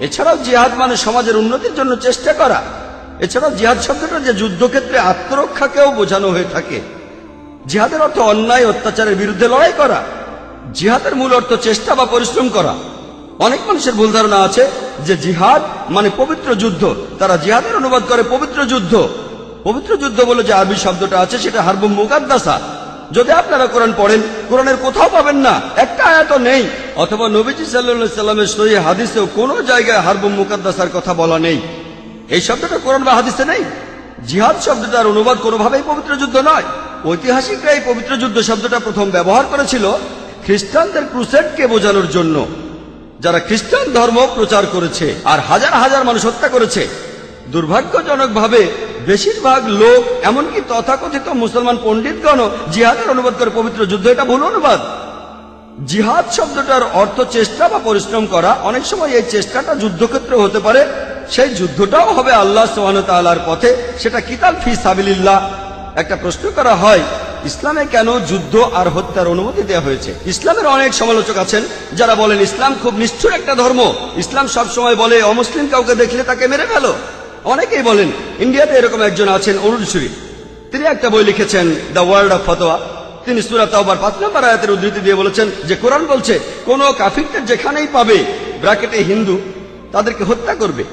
এছাড়াও জিহাদ মানে সমাজের উন্নতির জন্য চেষ্টা করা। এছাড়াও জিহাদ শব্দটা যে যুদ্ধক্ষেত্রে আত্মরক্ষাকেও বোঝানো হয়ে থাকে। জিহাদের অর্থ অন্যায় অত্যাচারের বিরুদ্ধে লড়াই করা। জিহাদের মূল অর্থ চেষ্টা বা পরিশ্রম করা। অনেক মানুষের ভুল ধারণা আছে যে জিহাদ মানে পবিত্র যুদ্ধ, তারা জিহাদের অনুবাদ করে পবিত্র যুদ্ধ। পবিত্র যুদ্ধ বলে যে আরবি শব্দটা আছে সেটা হারবুম মুকাদ্দাসা। যদি আপনারা কোরআন পড়েন, কোরআনের কোথাও পাবেন না, একটা আয়াত নেই, অথবা নবীজি সাল্লাল্লাহু আলাইহি সাল্লামের সহিহ হাদিসেও কোনো জায়গায় হারবুম মুকাদ্দাসার কথা বলা নেই। এই শব্দটা কোরআন বা হাদিসে নেই। জিহাদ শব্দটার অনুবাদ কোনোভাবেই পবিত্র যুদ্ধ নয়। ঐতিহাসিকরা এই পবিত্র যুদ্ধ শব্দটা প্রথম ব্যবহার করেছিল খ্রিস্টানদের ক্রুসেডকে বোঝানোর জন্য, যারা খ্রিস্টান ধর্ম প্রচার করেছে আর হাজার হাজার মানুষ হত্যা করেছে। দুর্ভাগ্যজনকভাবে বেশিরভাগ লোক, এমনকি তথাকথিত মুসলমান পণ্ডিতগণ জিহাদের অনুবাদ করে পবিত্র যুদ্ধ। এটা ভুল অনুবাদ। জিহাদ শব্দটার অর্থ চেষ্টা বা পরিশ্রম করা। অনেক সময় এই চেষ্টাটা যুদ্ধক্ষেত্রে হতে পারে, সেই যুদ্ধটাও হবে আল্লাহ সুবহানাহু ওয়া তাআলার পথে, সেটা কিতাল ফি সাবিলিল্লাহ। একটা প্রশ্ন করা হয়, ইসলামে কেন যুদ্ধ আর হত্যার অনুমতি দেওয়া হয়েছে? ইসলামের অনেক সমালোচক আছেন যারা বলেন ইসলাম খুব নিষ্ঠুর একটা ধর্ম। ইসলাম সব সময় বলে অমুসলিম কাউকে দেখলে তাকে মেরে ফেলো। অনেকেই বলেন, ইন্ডিয়াতে এরকম একজন আছেন অরুণ সুরি, তিনি একটা বই লিখেছেন দ্য ওয়ার্ল্ড অফ ফতোয়া। তিনি সূরা তাওবার 5 নম্বর আয়াতের উদ্ধৃতি দিয়ে বলেছেন যে কোরআন বলছে কোন কাফিরদের যেখানেই পাবে, ব্র্যাকেটে হিন্দু, তাদেরকে হত্যা করবে।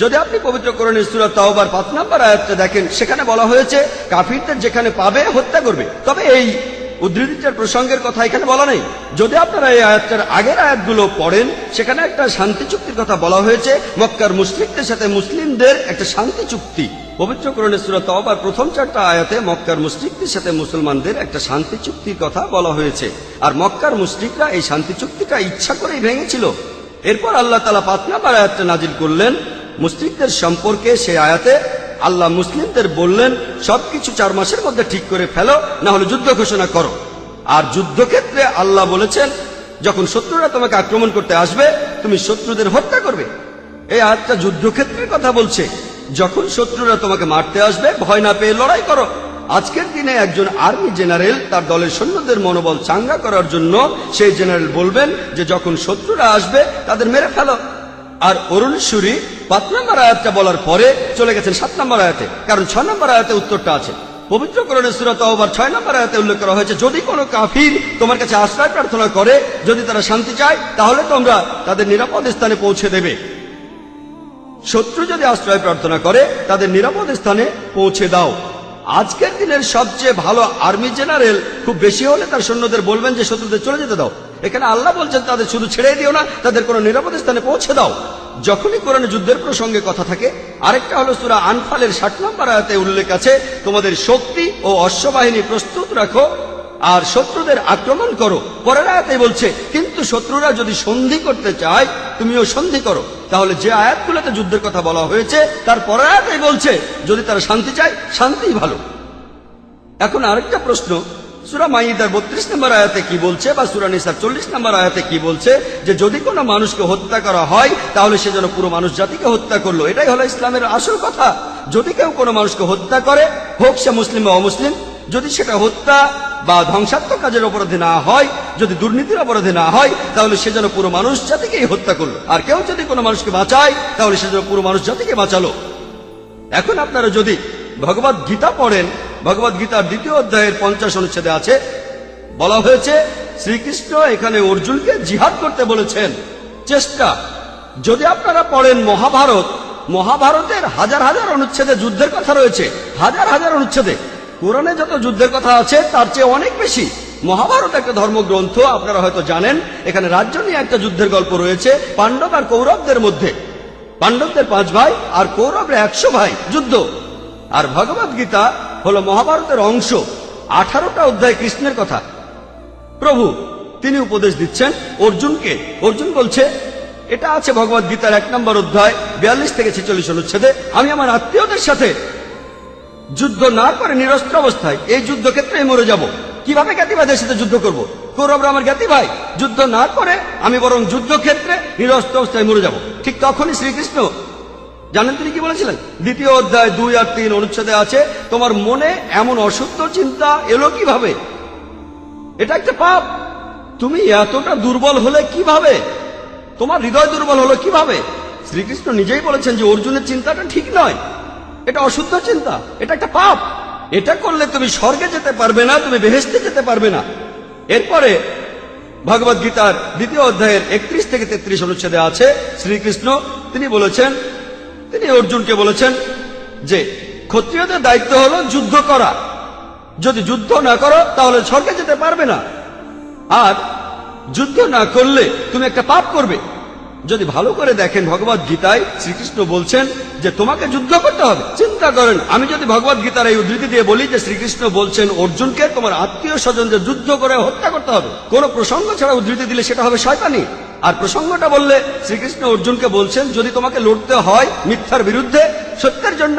যদি আপনি পবিত্র কোরআনের সূরা তাওবার 5 নম্বর আয়াতটা দেখেন, সেখানে বলা হয়েছে কাফিরদের যেখানে পাবে হত্যা করবে। তবে এই উদ্ধৃতিটার প্রসঙ্গের কথা এখানে বলা নেই। যদি আপনারা এই আয়াতটার আগের আয়াতগুলো পড়েন, সেখানে একটা শান্তি চুক্তির কথা বলা হয়েছে, মক্কার মুশরিকদের সাথে মুসলিমদের একটা শান্তি চুক্তি। পবিত্র কোরআনের সূরা তাওবার প্রথম 4টা আয়াতে মক্কার মুশরিকদের সাথে মুসলমানদের একটা শান্তি চুক্তির কথা বলা হয়েছে, আর মক্কার মুশরিকরা এই শান্তি চুক্তিটা ইচ্ছা করেই ভেঙেছিল। এরপর আল্লাহ তাআলা 5 নম্বর আয়াতটা নাজিল করলেন মুশরিকদের সম্পর্কে। সেই আয়াতে আল্লাহ মুসলিমদের বললেন সবকিছু 4 মাসের মধ্যে ঠিক করে ফেলো, না হলে যুদ্ধ ঘোষণা করো। আর যুদ্ধক্ষেত্রে আল্লাহ বলেছেন যখন শত্রুরা তোমাকে আক্রমণ করতে আসবে, তুমি শত্রুদের হত্যা করবে। এই আয়াতটা যুদ্ধক্ষেত্রের কথা বলছে। যখন শত্রুরা তোমাকে মারতে আসবে, ভয় না পেয়ে লড়াই করো। আজকের দিনে একজন আর্মি জেনারেল তার দলের সৈন্যদের মনোবল চাঙ্গা করার জন্য সেই জেনারেল বলবেন যে যখন শত্রুরা আসবে তাদের মেরে ফেলো। আর অরুণ সুরি 5 নম্বর আয়াতটা বলার পরে চলে গেছেন 7 নম্বর আয়াতে, কারণ 6 নম্বর আয়াতে উত্তরটা আছে। পবিত্র কোরআনের সূরা তাওবার 6 নম্বর আয়াতে উল্লেখ করা হয়েছে, যদি কোনো কাফির তোমার কাছে আশ্রয় প্রার্থনা করে, যদি তারা শান্তি চায়, তাহলে তোমরা তাদের নিরাপদ স্থানে পৌঁছে দেবে। শত্রু যদি আশ্রয় প্রার্থনা করে, তাদের নিরাপদ স্থানে পৌঁছে দাও। আজকের দিনের সবচেয়ে ভালো আর্মি জেনারেল খুব বেশি হলে তার সৈন্যদের বলবেন যে শত্রুদের চলে যেতে দাও। এখানে আল্লাহ বলছেন তাদের শুধু ছেড়ে দিও না, তাদের কোনো নিরাপদ স্থানে পৌঁছে দাও। যখনই কোরআনে যুদ্ধের প্রসঙ্গে কথা থাকে, আরেকটা হলো সূরা আনফালের 60 নম্বর আয়াতে উল্লেখ আছে, তোমাদের শক্তি ও অশ্ববাহিনী প্রস্তুত রাখো আর শত্রুদের আক্রমণ করো। পরের আয়াতে বলছে কিন্তু শত্রুরা যদি সন্ধি করতে চায় তুমিও সন্ধি করো। তাহলে যে আয়াতগুলোতে যুদ্ধের কথা বলা হয়েছে তার পরের আয়াতেই বলছে যদি তারা শান্তি চায় শান্তিই ভালো। এখন আরেকটা প্রশ্ন, সূরা মাইদার 32 নম্বর আয়াতে কি বলছে বা সূরা নিসার 40 নম্বর আয়াতে কি বলছে যে যদি কোনো মানুষকে হত্যা করা হয় তাহলে সে যেন পুরো মানুষ জাতিকে হত্যা করলো। এটাই হলো ইসলামের আসল কথা। যদি কেউ কোনো মানুষকে হত্যা করে, হোক সে মুসলিম বা অমুসলিম, যদি সেটা হত্যা বা ধ্বংসাত্মক কাজের অপরাধে না হয়, যদি দুর্নীতির অপরাধে না হয়, তাহলে সে যেন পুরো মানুষ জাতিকেই হত্যা করলো। আর কেউ যদি কোনো মানুষকে বাঁচায় তাহলে সে যেন পুরো মানুষ জাতিকে বাঁচালো। এখন আপনারা যদি ভগবদ গীতা পড়েন, ভগবদ গীতার 2য় অধ্যায়ের 50 অনুচ্ছেদে আছে, বলা হয়েছে শ্রীকৃষ্ণ এখানে অর্জুনকে জিহাদ করতে বলেছেন। চেষ্টা, যদি আপনারা পড়েন মহাভারত, মহাভারতের হাজার হাজার অনুচ্ছেদে যুদ্ধের কথা রয়েছে, হাজার হাজার অনুচ্ছেদে। কোরআনে যত যুদ্ধের কথা আছে তার চেয়ে অনেক বেশি। মহাভারত একটা ধর্মগ্রন্থ, আপনারা হয়তো জানেন। এখানে রাজ্য নিয়ে একটা যুদ্ধের গল্প রয়েছে পাণ্ডব আর কৌরবদের মধ্যে। পাণ্ডবদের 5 ভাই আর কৌরবরা 100 ভাই, যুদ্ধ। আর ভগবদ গীতা হলো মহাভারতের অংশ। 18টা অধ্যায় কৃষ্ণের কথা। প্রভু তিনি উপদেশ দিচ্ছেন অর্জুনকে। অর্জুন বলছে, এটা আছে ভগবদ গীতার 1 নম্বর অধ্যায় 42 থেকে 46 অনুচ্ছেদে, আমি আমার আত্মীয়দের সাথে যুদ্ধ না করে নিরস্ত্র অবস্থায় এই যুদ্ধক্ষেত্রে মরে যাব। কিভাবে জ্ঞাতিভাইদের সাথে যুদ্ধ করব? কৌরবরা আমার জ্ঞাতি ভাই, যুদ্ধ না করে আমি বরং যুদ্ধক্ষেত্রে নিরস্ত্র অবস্থায় মরে যাব। ঠিক তখনই শ্রীকৃষ্ণ জানেন তিনি কি বলেছিলেন? 2য় অধ্যায় 2 আর 3 অনুচ্ছেদে আছে, তোমার মনে এমন অশুদ্ধ চিন্তা এলো কিভাবে? এটা একটা পাপ। তুমি এতটা দুর্বল হলে কিভাবে? তোমার হৃদয় দুর্বল হলো কিভাবে? শ্রীকৃষ্ণ নিজেই বলেছেন যে অর্জুনের চিন্তাটা ঠিক নয়, এটা অশুদ্ধ চিন্তা, এটা একটা পাপ। এটা করলে তুমি স্বর্গে যেতে পারবে না, তুমি বেহেশতে যেতে পারবে না। এরপরে ভগবদ গীতার 2য় অধ্যায়ের 31 থেকে 33 অনুচ্ছেদে আছে, শ্রীকৃষ্ণ তিনি বলেছেন, তিনি অর্জুনকে বলেছেন যে ক্ষত্রিয়দের দায়িত্ব হলো যুদ্ধ করা। যদি যুদ্ধ না করো তাহলে স্বর্গে যেতে পারবে না। আর যুদ্ধ না করলে তুমি একটা পাপ করবে। যদি ভালো করে দেখেন ভগবদ গীতায় শ্রীকৃষ্ণ বলছেন যে তোমাকে যুদ্ধ করতে হবে। চিন্তা করেন, আমি যদি ভগবদ গীতার এই উদ্ধৃতি দিয়ে বলি যে শ্রীকৃষ্ণ বলছেন অর্জুনকে তোমার আত্মীয় স্বজনদের যুদ্ধ করে হত্যা করতে হবে, কোন প্রসঙ্গ ছাড়া উদ্ধৃতি দিলে সেটা হবে শয়তানি। আর প্রসঙ্গটা বললে শ্রীকৃষ্ণ অর্জুনকে বলছেন যদি তোমাকে লড়তে হয় মিথ্যার বিরুদ্ধে, সত্যের জন্য,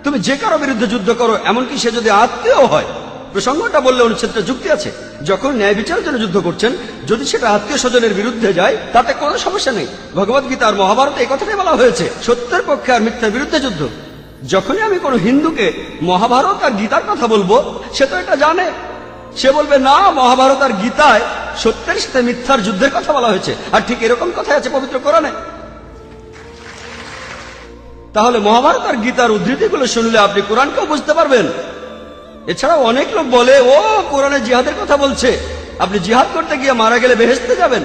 তুমি যে কারো বিরুদ্ধে যুদ্ধ করো, এমনকি সে যদি আত্মীয় হয়। প্রসঙ্গটা বললে অনুচ্ছেদটা যুক্তি আছে। যখন ন্যায় বিচারের জন্য যুদ্ধ করছেন, যদি সেটা আত্মীয় স্বজনের বিরুদ্ধে যায় তাতে কোনো সমস্যা নেই। ভগবদ গীতা আর মহাভারতে এই কথাটাই বলা হয়েছে, সত্যের পক্ষে আর মিথ্যার বিরুদ্ধে যুদ্ধ। যখনই আমি কোনো হিন্দুকে মহাভারত আর গীতার কথা বলবো, সে তো এটা জানে। সে বলবে না, মহাভারত আর গীতায় সত্যের সাথে মিথ্যার যুদ্ধের কথা বলা হয়েছে। আর ঠিক এরকম কথাই আছে পবিত্র কোরআনে। তাহলে মহাভারত আর গীতার উদ্ধৃতিগুলো শুনলে আপনি কোরআনকেও বুঝতে পারবেন। এছাড়াও অনেক লোক বলে ও কোরআনে জিহাদের কথা বলছে, আপনি জিহাদ করতে গিয়ে মারা গেলে বেহেশতে যাবেন।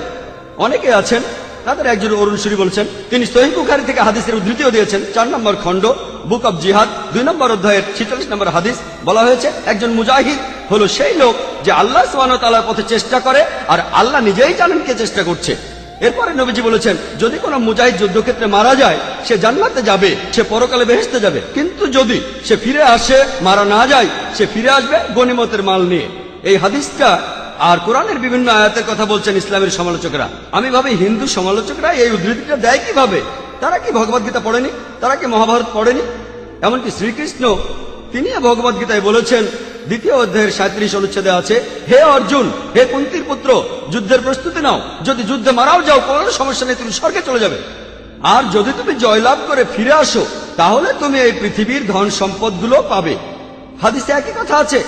অনেকে আছেন, তাদের একজন অরুণ সুরি বলছেন, তিনি সহিহ বুখারী থেকে হাদিসের উদ্ধৃতিও দিয়েছেন। 4 নম্বর খণ্ড বুক অব জিহাদ 2 নম্বর অধ্যায়ের 46 নম্বর হাদিস বলা হয়েছে একজন মুজাহিদ হলো সেই লোক যে আল্লাহ সুবহানাহু ওয়া তাআলার পথে চেষ্টা করে, আর আল্লাহ নিজেই জানেন কে চেষ্টা করছে। এরপরে নবীজি বলেছেন যদি কোনো মুজাহিদ যুদ্ধক্ষেত্রে মারা যায় সে জান্নাতে যাবে, সে পরকালে বেহেশতে যাবে। কিন্তু যদি সে ফিরে আসে, মারা না যায়, সে ফিরে আসবে গনিমতের মাল নিয়ে। এই হাদিসটা আর কোরআনের বিভিন্ন আয়াতের কথা বলছেন ইসলামের সমালোচকরা। আমি ভাবি হিন্দু সমালোচকরা এই উদ্ধৃতিটা দেয় কিভাবে? তারা কি ভগবদ গীতা পড়েনি? তারা কি মহাভারত পড়েনি? এমনকি শ্রীকৃষ্ণ তিনি ভগবদ গীতায় বলেছেন 2য় অধ্যায়ের 37 অনুচ্ছেদে আছে, হে অর্জুন, হে কুন্তির পুত্র, যুদ্ধের প্রস্তুতি নাও। যদি যুদ্ধে মারাও যাও কোনো সমস্যা নেই, তুমি স্বর্গে চলে যাবে। আর যদি তুমি জয়লাভ করে ফিরে আসো তাহলে তুমি এই পৃথিবীর ধন সম্পদগুলো পাবে। হাদিসে একই কথা আছে।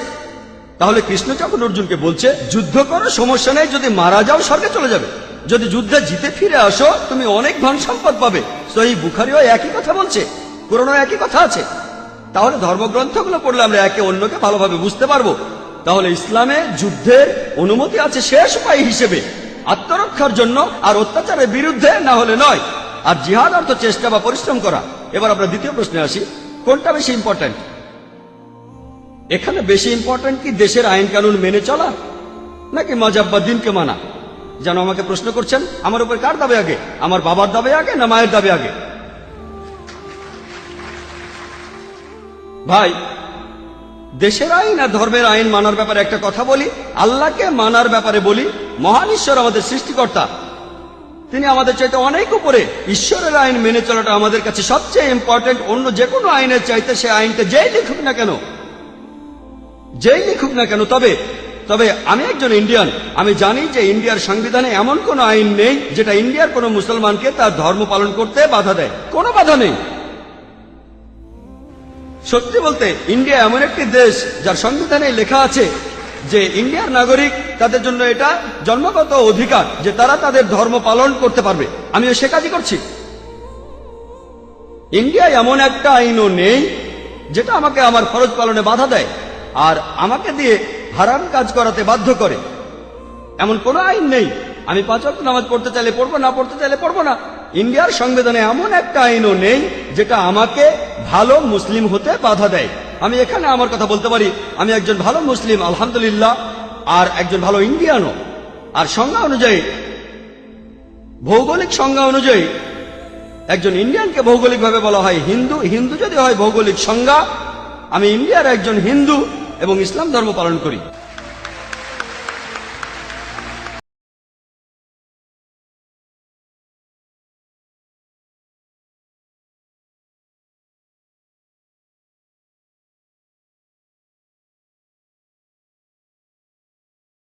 তাহলে কৃষ্ণ যখন অর্জুনকে বলছে যুদ্ধ করো, সমস্যা নেই, যদি মারা যাও স্বর্গে চলে যাবে। যদি যুদ্ধে জিতে ফিরে আসো তুমি অনেক ধন সম্পদ পাবে। সহিহ বুখারীও একই কথা বলছে, কোরআনেও একই কথা আছে। তাহলে ধর্মগ্রন্থগুলো পড়লে আমরা একে অন্যকে ভালোভাবে বুঝতে পারবো। তাহলে ইসলামে যুদ্ধের অনুমতি আছে শেষ উপায় হিসেবে, আত্মরক্ষার জন্য আর অত্যাচারের বিরুদ্ধে, না হলে নয়। আর জিহাদ অর্থ চেষ্টা বা পরিশ্রম করা। এবার আমরা দ্বিতীয় প্রশ্নে আসি, কোনটা বেশি ইম্পর্টেন্ট? এখানে বেশি ইম্পর্টেন্ট কি দেশের আইন কানুন মেনে চলা, নাকি মাযহাব বা দ্বীনকে মানা? যেন আমাকে প্রশ্ন করছেন আমার উপর কার দাবি আগে, আমার বাবার দাবি আগে না মায়ের দাবি আগে? ভাই, দেশের আইন আর ধর্মের আইন মানার ব্যাপারে একটা কথা বলি, আল্লাহকে মানার ব্যাপারে বলি। মহান ঈশ্বর আমাদের সৃষ্টিকর্তা, তিনি আমাদের চাইতে অনেক উপরে। ঈশ্বরের আইন মেনে চলাটা আমাদের কাছে সবচেয়ে ইম্পর্টেন্ট। অন্য যে কোনো আইনের চাইতে সে আইনকে যেই লিখুক না কেন। তবে আমি একজন ইন্ডিয়ান, আমি জানি যে ইন্ডিয়ার সংবিধানে এমন কোনো আইন নেই যেটা ইন্ডিয়ার কোনো মুসলমানকে তার ধর্ম পালন করতে বাধা দেয়। কোনো বাধা নেই। সত্যি বলতে ইন্ডিয়া এমন একটি দেশ যার সংবিধানে লেখা আছে যে ইন্ডিয়ার নাগরিক, তাদের জন্য এটা জন্মগত অধিকার যে তারা তাদের ধর্ম পালন করতে পারবে। আমিও সে কাজই করছি। ইন্ডিয়ায় এমন একটা আইনও নেই যেটা আমাকে আমার ফরজ পালনে বাধা দেয় আর আমাকে দিয়ে হারাম কাজ করাতে বাধ্য করে। এমন কোনো আইন নেই। আমি 5 ওয়াক্ত নামাজ পড়তে চাইলে পড়বো, না পড়তে চাইলে পড়বো না। ইন্ডিয়ার সংবিধানে এমন একটা আইনও নেই যেটা আমাকে ভালো মুসলিম হতে বাধা দেয়। আমি এখানে আমার কথা বলতে পারি, আমি একজন ভালো মুসলিম আলহামদুলিল্লাহ, আর একজন ভালো ইন্ডিয়ানও। আর সংজ্ঞা অনুযায়ী, ভৌগোলিক সংজ্ঞা অনুযায়ী একজন ইন্ডিয়ানকে ভৌগোলিকভাবে বলা হয় হিন্দু। হিন্দু যদি হয় ভৌগোলিক সংজ্ঞা, আমি ইন্ডিয়ার একজন হিন্দু এবং ইসলাম ধর্ম পালন করি।